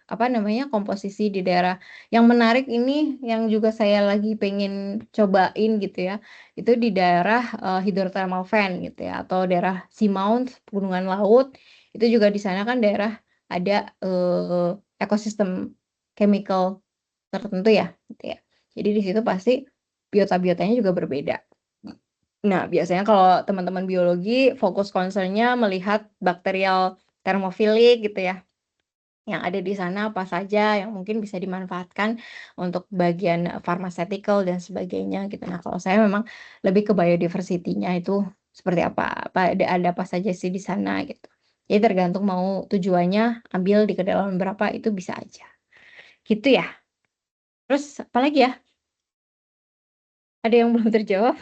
apa namanya komposisi di daerah. Yang menarik ini yang juga saya lagi pengen cobain gitu ya. Itu di daerah hydrothermal vent gitu ya atau daerah seamount pegunungan laut. Itu juga di sana kan daerah ada ekosistem chemical tertentu ya gitu ya. Jadi di situ pasti biota-biotanya juga berbeda. Nah, biasanya kalau teman-teman biologi fokus concern-nya melihat bakterial thermophilic gitu ya. Yang ada di sana apa saja yang mungkin bisa dimanfaatkan untuk bagian pharmaceutical dan sebagainya gitu. Nah, kalau saya memang lebih ke biodiversity-nya itu seperti apa ada apa saja sih di sana gitu. Jadi tergantung mau tujuannya ambil di kedalaman berapa itu bisa aja. Gitu ya. Terus apa lagi ya? Ada yang belum terjawab?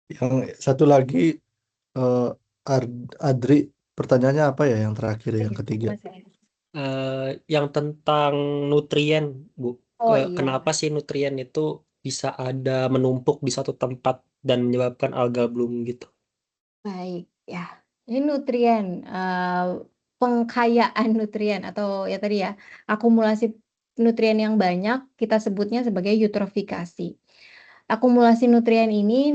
Yang satu lagi eh, Adri, pertanyaannya apa ya yang terakhir yang ketiga? Yang tentang nutrien, Bu. Oh iya, Kenapa sih nutrien itu bisa ada menumpuk di satu tempat dan menyebabkan alga bloom gitu? baik ya. Ini nutrien, pengkayaan nutrien atau ya tadi ya, akumulasi nutrien yang banyak kita sebutnya sebagai eutrofikasi. Akumulasi nutrien ini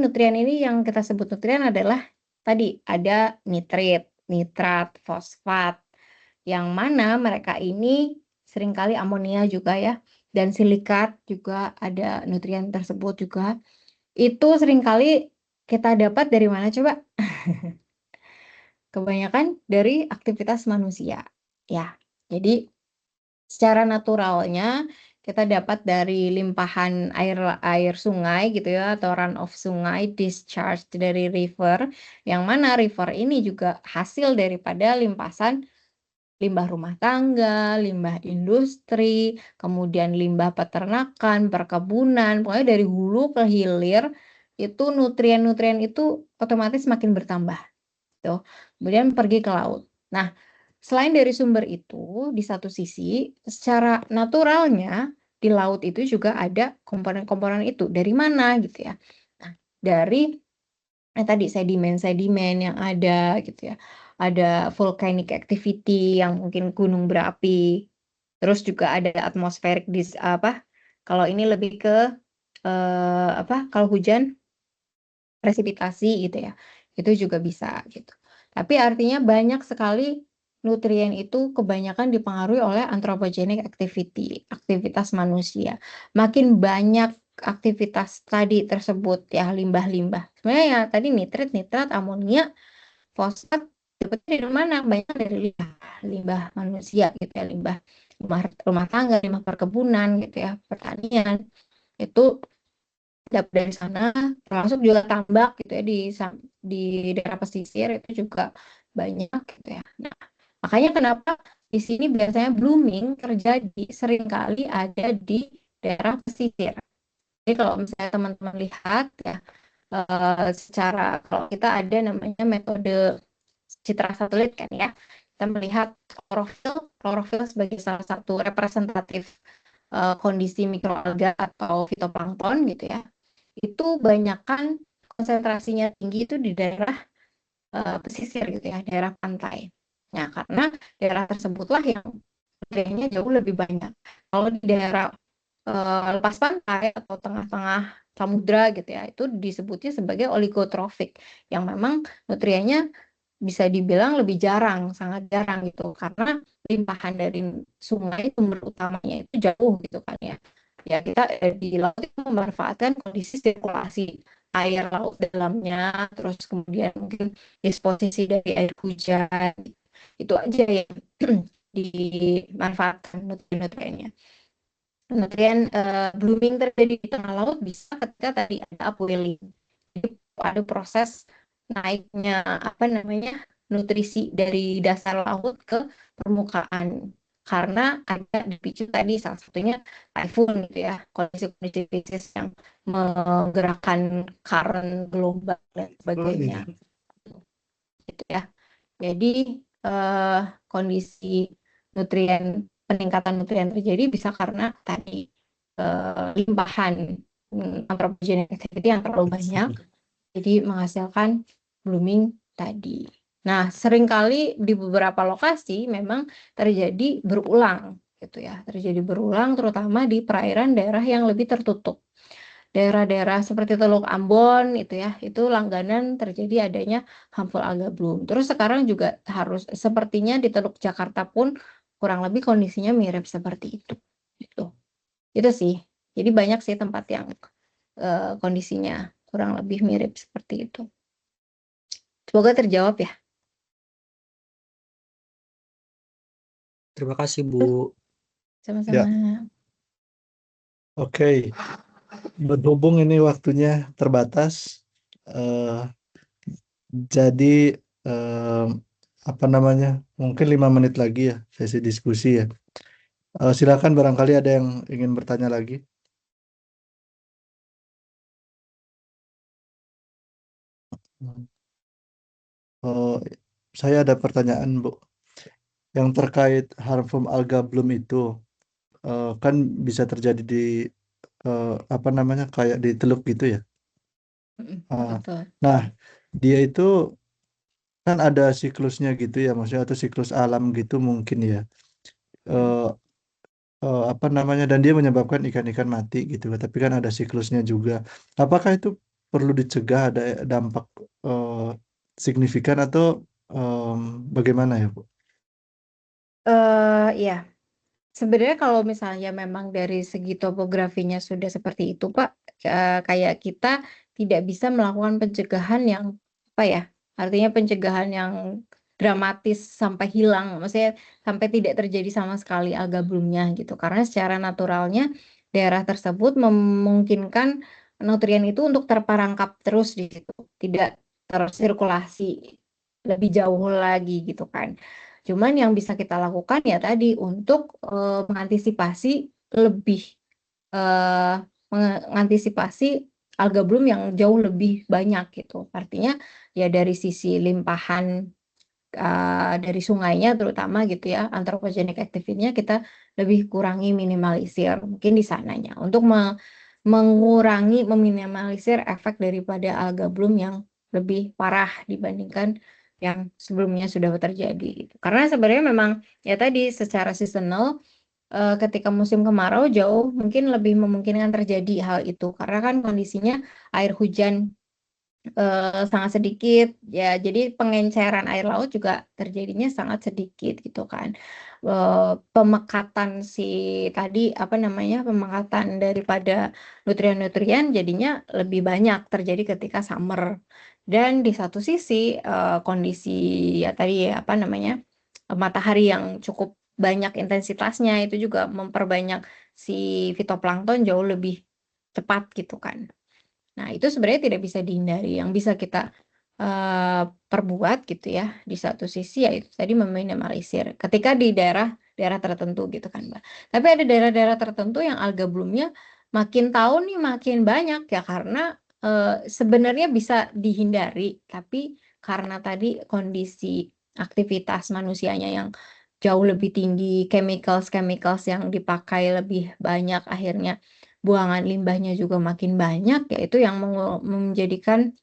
yang kita sebut nutrien adalah tadi ada nitrat, fosfat, yang mana mereka ini seringkali amonia juga ya, dan silikat juga ada nutrien tersebut juga. Itu seringkali kita dapat dari mana coba? Kebanyakan dari aktivitas manusia. Ya, jadi secara naturalnya kita dapat dari limpahan air sungai gitu ya atau runoff sungai, discharge dari river, yang mana river ini juga hasil daripada limpasan limbah rumah tangga, limbah industri, kemudian limbah peternakan, perkebunan, pokoknya dari hulu ke hilir itu nutrien-nutrien itu otomatis makin bertambah gitu. Kemudian pergi ke laut. Nah, selain dari sumber itu, di satu sisi secara naturalnya di laut itu juga ada komponen-komponen itu. Dari mana gitu ya? Nah, dari tadi sedimen-sedimen yang ada gitu ya. Ada volcanic activity yang mungkin gunung berapi. Terus juga ada atmospheric kalau ini lebih ke kalau hujan presipitasi gitu ya. Itu juga bisa gitu. Tapi artinya banyak sekali nutrien itu kebanyakan dipengaruhi oleh anthropogenic activity, aktivitas manusia. Makin banyak aktivitas tadi tersebut ya limbah-limbah. Sebenarnya ya tadi nitrit, nitrat, amonia, fosfat dapetnya dari mana? Banyak dari limbah, limbah manusia gitu ya, limbah rumah tangga, limbah perkebunan gitu ya, pertanian. Itu dapat dari sana, termasuk juga tambak gitu ya di daerah pesisir itu juga banyak gitu ya. Nah, makanya kenapa di sini biasanya blooming terjadi seringkali ada di daerah pesisir. Jadi kalau misalnya teman-teman lihat ya secara kalau kita ada namanya metode citra satelit kan ya, kita melihat klorofil sebagai salah satu representatif kondisi mikroalga atau fitoplankton gitu ya. Itu banyakkan konsentrasinya tinggi itu di daerah pesisir gitu ya, daerah pantai. Nah, karena daerah tersebutlah yang nutriennya jauh lebih banyak. Kalau di daerah lepas pantai atau tengah-tengah samudra gitu ya, itu disebutnya sebagai oligotrofik, yang memang nutriennya bisa dibilang lebih jarang, sangat jarang gitu, karena limpahan dari sungai sumber utamanya itu jauh gitu kan ya. Ya kita di laut itu memanfaatkan kondisi sirkulasi air laut dalamnya, terus kemudian mungkin disposisi dari air hujan, itu aja yang dimanfaatkan nutrien-nutriennya. Nutrien blooming terjadi di tengah laut bisa ketika tadi ada upwelling. Jadi ada proses naiknya nutrisi dari dasar laut ke permukaan karena ada dipicu tadi salah satunya typhoon gitu ya, kondisi-kondisi krisis yang menggerakkan current gelombang dan sebagainya gitu ya. Jadi kondisi peningkatan nutrien terjadi bisa karena tadi limpahan anthropogenic activity yang terlalu banyak, jadi menghasilkan blooming tadi. Nah, seringkali di beberapa lokasi memang terjadi berulang gitu ya, terjadi berulang terutama di perairan daerah yang lebih tertutup. Daerah-daerah seperti Teluk Ambon itu ya, itu langganan terjadi adanya harmful alga bloom. Terus sekarang juga harus sepertinya di Teluk Jakarta pun kurang lebih kondisinya mirip seperti itu. Gitu. Itu sih. Jadi banyak sih tempat yang kondisinya kurang lebih mirip seperti itu. Semoga terjawab ya. Terima kasih, Bu. Sama-sama. Oke, berhubung ini waktunya terbatas, jadi mungkin 5 menit lagi ya sesi diskusi ya. Silakan barangkali ada yang ingin bertanya lagi. Saya ada pertanyaan, Bu. Yang terkait harmful alga bloom itu kan bisa terjadi di kayak di teluk gitu ya. Betul. Nah, dia itu kan ada siklusnya gitu ya, maksudnya atau siklus alam gitu mungkin ya. Dan dia menyebabkan ikan-ikan mati gitu, tapi kan ada siklusnya juga. Apakah itu perlu dicegah, ada dampak signifikan atau bagaimana ya, Bu? Ya, sebenarnya kalau misalnya memang dari segi topografinya sudah seperti itu, Pak, kayak kita tidak bisa melakukan pencegahan yang artinya pencegahan yang dramatis sampai hilang, maksudnya sampai tidak terjadi sama sekali alga bloomnya gitu. Karena secara naturalnya daerah tersebut memungkinkan nutrien itu untuk terperangkap terus di situ, tidak tersirkulasi lebih jauh lagi gitu kan. Cuman yang bisa kita lakukan ya tadi untuk mengantisipasi lebih mengantisipasi alga bloom yang jauh lebih banyak gitu. Artinya ya dari sisi limpahan dari sungainya terutama gitu ya, anthropogenic activity-nya kita lebih kurangi, minimalisir mungkin di sananya untuk mengurangi, meminimalisir efek daripada alga bloom yang lebih parah dibandingkan yang sebelumnya sudah terjadi gitu. Karena sebenarnya memang ya tadi secara seasonal ketika musim kemarau jauh mungkin lebih memungkinkan terjadi hal itu karena kan kondisinya air hujan sangat sedikit ya, jadi pengenceran air laut juga terjadinya sangat sedikit gitu kan. Pemekatan si tadi apa namanya, pemekatan daripada nutrien-nutrien jadinya lebih banyak terjadi ketika summer. Dan di satu sisi kondisi ya tadi ya apa namanya, matahari yang cukup banyak intensitasnya itu juga memperbanyak si fitoplankton jauh lebih cepat gitu kan. Nah, itu sebenarnya tidak bisa dihindari. Yang bisa kita perbuat gitu ya, di satu sisi ya itu tadi meminimalisir ketika di daerah tertentu gitu kan, Mbak. Tapi ada daerah-daerah tertentu yang alga bloom-nya makin tahun nih makin banyak ya karena sebenarnya bisa dihindari, tapi karena tadi kondisi aktivitas manusianya yang jauh lebih tinggi, chemicals-chemicals yang dipakai lebih banyak, akhirnya buangan limbahnya juga makin banyak, yaitu yang menjadikan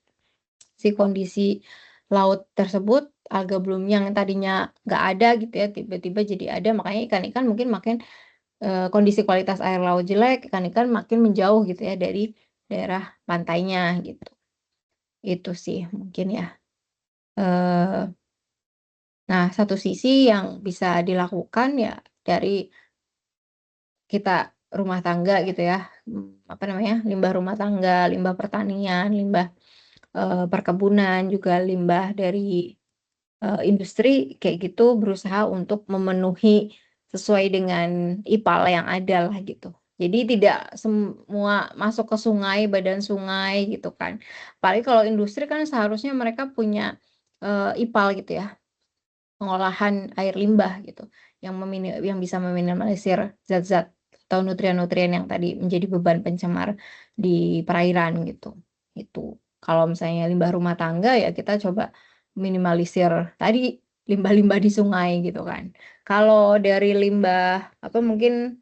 si kondisi laut tersebut, alga bloom yang tadinya nggak ada gitu ya, tiba-tiba jadi ada, makanya ikan-ikan mungkin makin kondisi kualitas air laut jelek, ikan-ikan makin menjauh gitu ya dari daerah pantainya gitu. Itu sih mungkin ya. Nah, satu sisi yang bisa dilakukan ya dari kita rumah tangga gitu ya, apa namanya, limbah rumah tangga, limbah pertanian, limbah perkebunan, juga limbah dari industri kayak gitu berusaha untuk memenuhi sesuai dengan IPAL yang ada lah gitu. Jadi tidak semua masuk ke sungai, badan sungai gitu kan. Apalagi kalau industri kan seharusnya mereka punya IPAL gitu ya, pengolahan air limbah gitu, yang bisa meminimalisir zat-zat atau nutrien-nutrien yang tadi menjadi beban pencemar di perairan gitu. Itu. Kalau misalnya limbah rumah tangga ya kita coba minimalisir tadi limbah-limbah di sungai gitu kan. Kalau dari limbah apa mungkin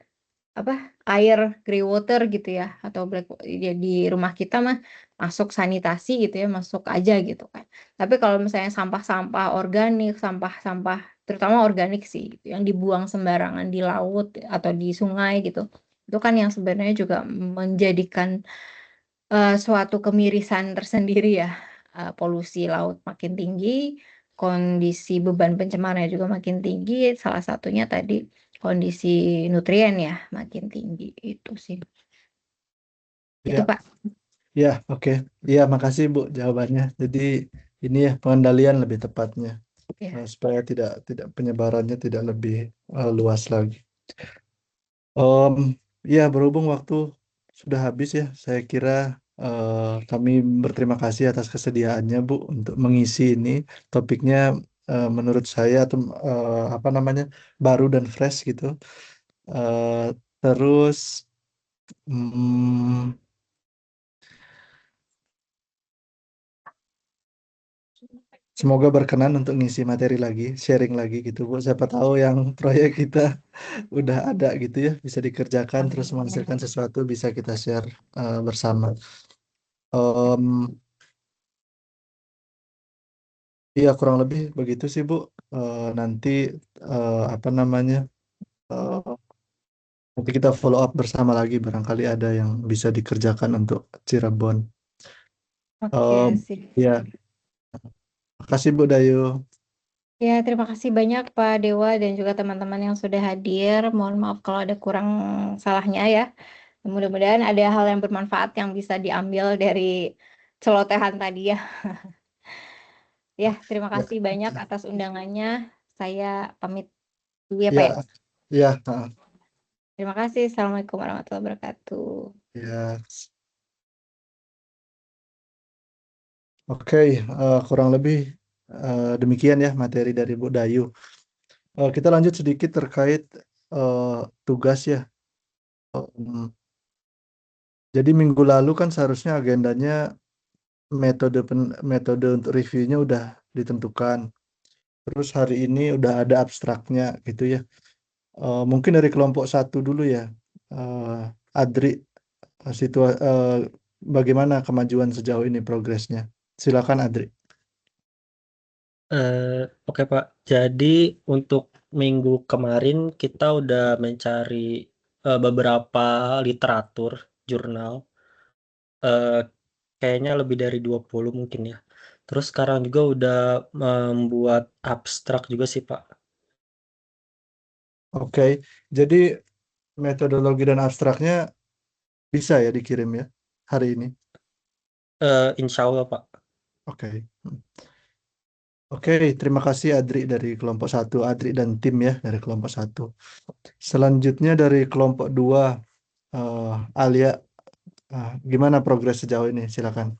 apa air grey water gitu ya atau black ya di rumah kita mah masuk sanitasi gitu ya, masuk aja gitu kan. Tapi kalau misalnya sampah-sampah organik, sampah-sampah terutama organik sih gitu, yang dibuang sembarangan di laut atau di sungai gitu. Itu kan yang sebenarnya juga menjadikan suatu kemirisan tersendiri ya. Polusi laut makin tinggi, kondisi beban pencemarannya juga makin tinggi, salah satunya tadi kondisi nutrien ya makin tinggi, itu sih. Itu Ya, Pak. ya, oke. Ya, makasih Bu jawabannya. Jadi ini ya pengendalian lebih tepatnya Ya. supaya tidak penyebarannya tidak lebih luas lagi. Om, ya berhubung waktu sudah habis ya, saya kira kami berterima kasih atas kesediaannya Bu untuk mengisi ini. Topiknya menurut saya atau apa namanya baru dan fresh gitu. Eh, terus mm, semoga berkenan untuk ngisi materi lagi, sharing lagi gitu Bu. Siapa tahu yang proyek kita udah ada gitu ya, bisa dikerjakan terus menghasilkan sesuatu bisa kita share bersama. Em, Iya kurang lebih begitu sih Bu. Nanti apa namanya? eh, nanti kita follow up bersama lagi barangkali ada yang bisa dikerjakan untuk Cirebon. Oke, sip. Ya, makasih Bu Dayu. Ya, terima kasih banyak Pak Dewa dan juga teman-teman yang sudah hadir. Mohon maaf kalau ada kurang salahnya ya. Mudah-mudahan ada hal yang bermanfaat yang bisa diambil dari celotehan tadi ya. Ya, terima Ya, kasih banyak atas undangannya. Saya pamit dulu ya Pak ya. ya, ya, Terima kasih. Assalamualaikum warahmatullahi wabarakatuh. ya. Oke, kurang lebih demikian ya materi dari Bu Dayu. Kita lanjut sedikit terkait tugas ya. Em, jadi minggu lalu kan seharusnya agendanya metode untuk reviewnya udah ditentukan. Terus hari ini udah ada abstraknya gitu ya. Mungkin dari kelompok satu dulu ya. Adri, bagaimana kemajuan sejauh ini progresnya? Silakan Adri. Oke Pak, jadi untuk minggu kemarin kita udah mencari beberapa literatur jurnal, eh, kayaknya lebih dari 20 mungkin ya. Terus sekarang juga udah membuat abstrak juga sih Pak. Oke, jadi metodologi dan abstraknya bisa ya dikirim ya hari ini. Insya Allah Pak. Oke. Oke, terima kasih Adri dari kelompok satu, Adri dan tim ya dari kelompok satu. Selanjutnya dari kelompok dua, Alia, gimana progres sejauh ini? Silakan.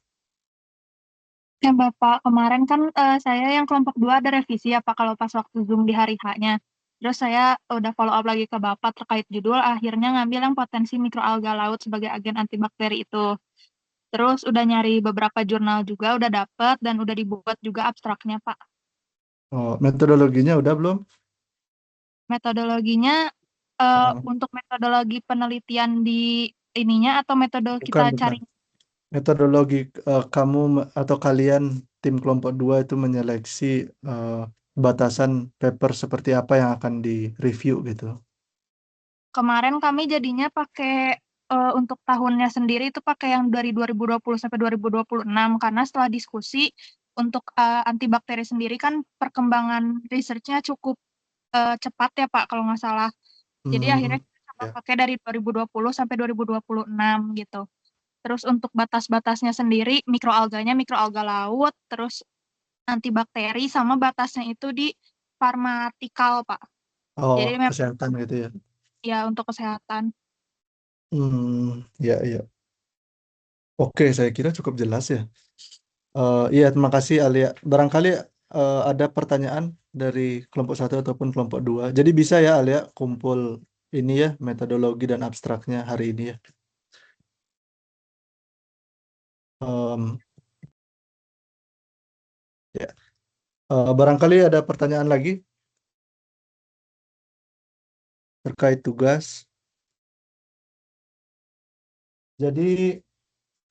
Ya Bapak, kemarin kan saya yang kelompok 2 ada revisi ya Pak kalau pas waktu Zoom di hari H-nya. Terus saya udah follow up lagi ke Bapak terkait judul, akhirnya ngambil yang potensi mikroalga laut sebagai agen antibakteri itu. Terus udah nyari beberapa jurnal juga, udah dapet dan udah dibuat juga abstraknya Pak. Oh, metodologinya udah belum? Metodologinya Uh, untuk metodologi penelitian di ininya atau metode bukan, kita bukan. cari Metodologi kamu atau kalian tim kelompok dua itu menyeleksi batasan paper seperti apa yang akan di-review gitu. kemarin kami jadinya pakai untuk tahunnya sendiri itu pakai yang dari 2020 sampai 2026 karena setelah diskusi untuk antibakteri sendiri kan perkembangan research-nya cukup cepat ya Pak kalau nggak salah. Jadi akhirnya Hmm, kita coba ya. pakai dari 2020 sampai 2026 gitu. Terus untuk batas-batasnya sendiri mikroalganya mikroalga laut, terus antibakteri sama batasnya itu di farmatikal Pak. Oh, Jadi memang kesehatan gitu ya. ya untuk kesehatan. Ya, ya. Oke, saya kira cukup jelas ya. Iya, terima kasih Alia. Barangkali ada pertanyaan dari kelompok satu ataupun kelompok dua. Jadi bisa ya Alia kumpul ini ya metodologi dan abstraknya hari ini ya. Em, ya. Barangkali ada pertanyaan lagi terkait tugas. Jadi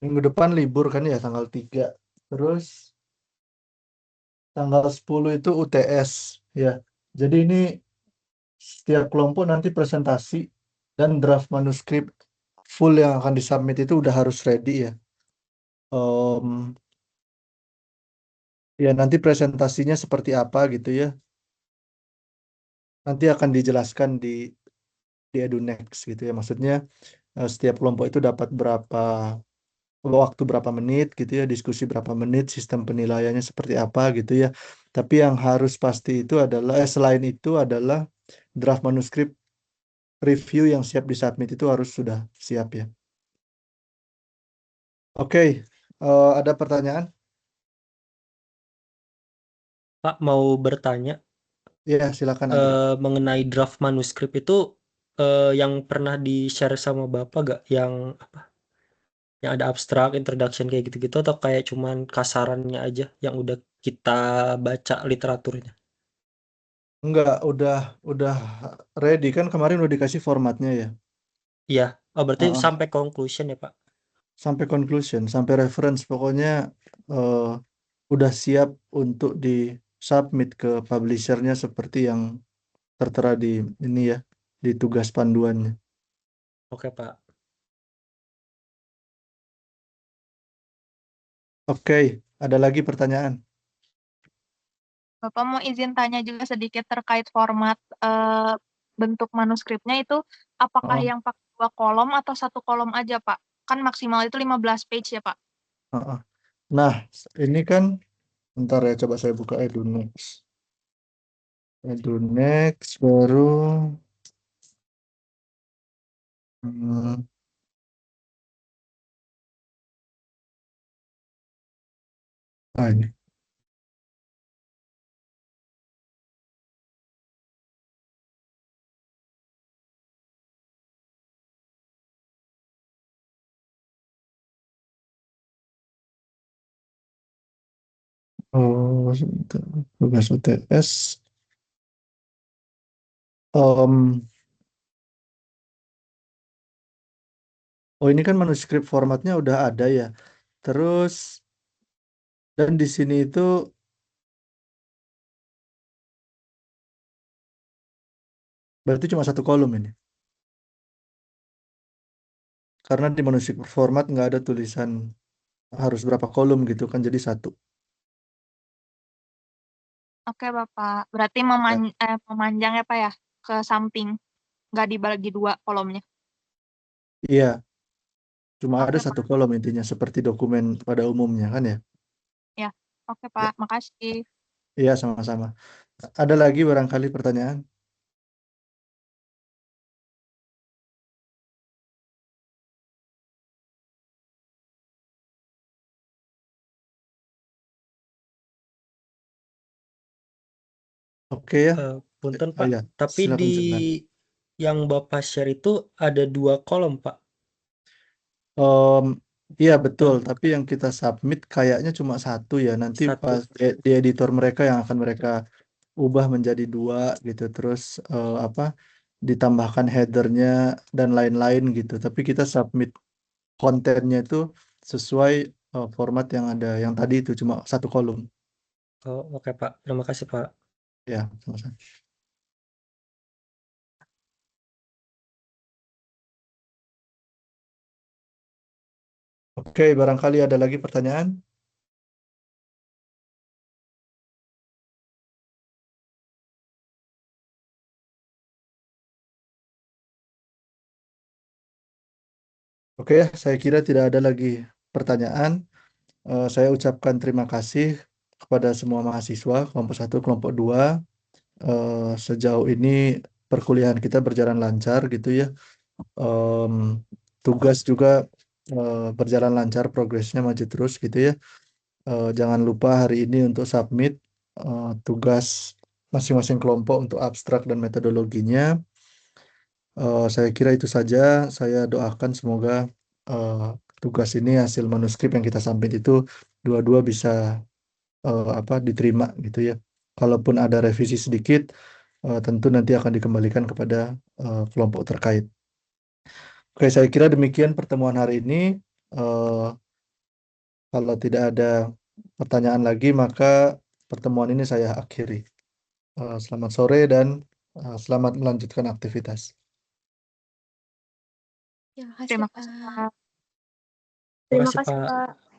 minggu depan libur kan ya tanggal 3. Terus tanggal 10 itu UTS ya. Jadi ini setiap kelompok nanti presentasi dan draft manuskrip full yang akan disubmit itu udah harus ready ya. Em, Ya nanti presentasinya seperti apa gitu ya. Nanti akan dijelaskan di EduNext gitu ya. Maksudnya setiap kelompok itu dapat waktu berapa menit gitu ya, diskusi berapa menit, sistem penilaiannya seperti apa gitu ya. Tapi yang harus pasti itu adalah selain itu adalah draft manuskrip review yang siap disubmit itu harus sudah siap ya. Oke, ada pertanyaan? Pak mau bertanya Ya, silakan Adri. mengenai draft manuskrip itu yang pernah di-share sama Bapak gak yang apa? Yang ada abstrak, introduction kayak gitu-gitu atau kayak cuman kasarannya aja yang udah kita baca literaturnya? Enggak, udah ready kan kemarin udah dikasih formatnya ya. Iya, oh berarti Heeh. sampai conclusion ya Pak? Sampai conclusion, sampai reference pokoknya eh, udah siap untuk di submit ke publishernya seperti yang tertera di ini ya, di tugas panduannya. Oke Pak. Oke, ada lagi pertanyaan? Bapak mau izin tanya juga sedikit terkait format bentuk manuskripnya itu apakah Heeh, yang pakai 2 kolom atau 1 kolom aja, Pak? Kan maksimal itu 15 page ya, Pak. heeh. Nah, ini kan bentar ya, coba saya buka EduNext. EduNext baru hmm, ini. Oh, sebentar. Tugas UTS. Em, oh, ini kan manuskrip formatnya udah ada ya. Terus, dan di sini itu berarti cuma satu kolom ini. Karena di manuskrip format nggak ada tulisan harus berapa kolom gitu kan, jadi satu. Oke, Bapak. Berarti Ya. memanjang ya, Pak ya, ke samping. Nggak dibagi 2 kolomnya. Iya, cuma ada Oke, satu Pak. kolom intinya seperti dokumen pada umumnya kan ya. Ya. Oke, Ya, Pak. Makasih. iya sama-sama. Ada lagi barangkali pertanyaan? Oke ya. Punten Oh Pak, ya, tapi silakan di silakan. yang Bapak share itu ada 2 kolom Pak. Em, iya betul, Yang tapi yang kita submit kayaknya cuma satu ya. Nanti satu. pas di editor mereka yang akan mereka ubah menjadi 2 gitu. Terus apa ditambahkan headernya dan lain-lain gitu. Tapi kita submit kontennya itu sesuai format yang ada. Yang tadi itu cuma satu kolom. Oh, oke Pak. Terima kasih Pak. Ya, sama-sama. Oke, barangkali ada lagi pertanyaan? Oke, saya kira tidak ada lagi pertanyaan. Saya ucapkan terima kasih kepada semua mahasiswa kelompok 1, kelompok 2. Sejauh ini perkuliahan kita berjalan lancar gitu ya. Em, Tugas juga berjalan lancar, progresnya maju terus gitu ya. Jangan lupa hari ini untuk submit tugas masing-masing kelompok untuk abstrak dan metodologinya. Saya kira itu saja. Saya doakan semoga eh, tugas ini hasil manuskrip yang kita submit itu dua-dua bisa apa diterima gitu ya. Kalaupun ada revisi sedikit, tentu nanti akan dikembalikan kepada kelompok terkait. Oke, saya kira demikian pertemuan hari ini. Eh, Kalau tidak ada pertanyaan lagi, maka pertemuan ini saya akhiri. Selamat sore dan selamat melanjutkan aktivitas. Terima kasih, Terima kasih, Pak. Pak. Terima Terima kasih kasih, Pak. Pak.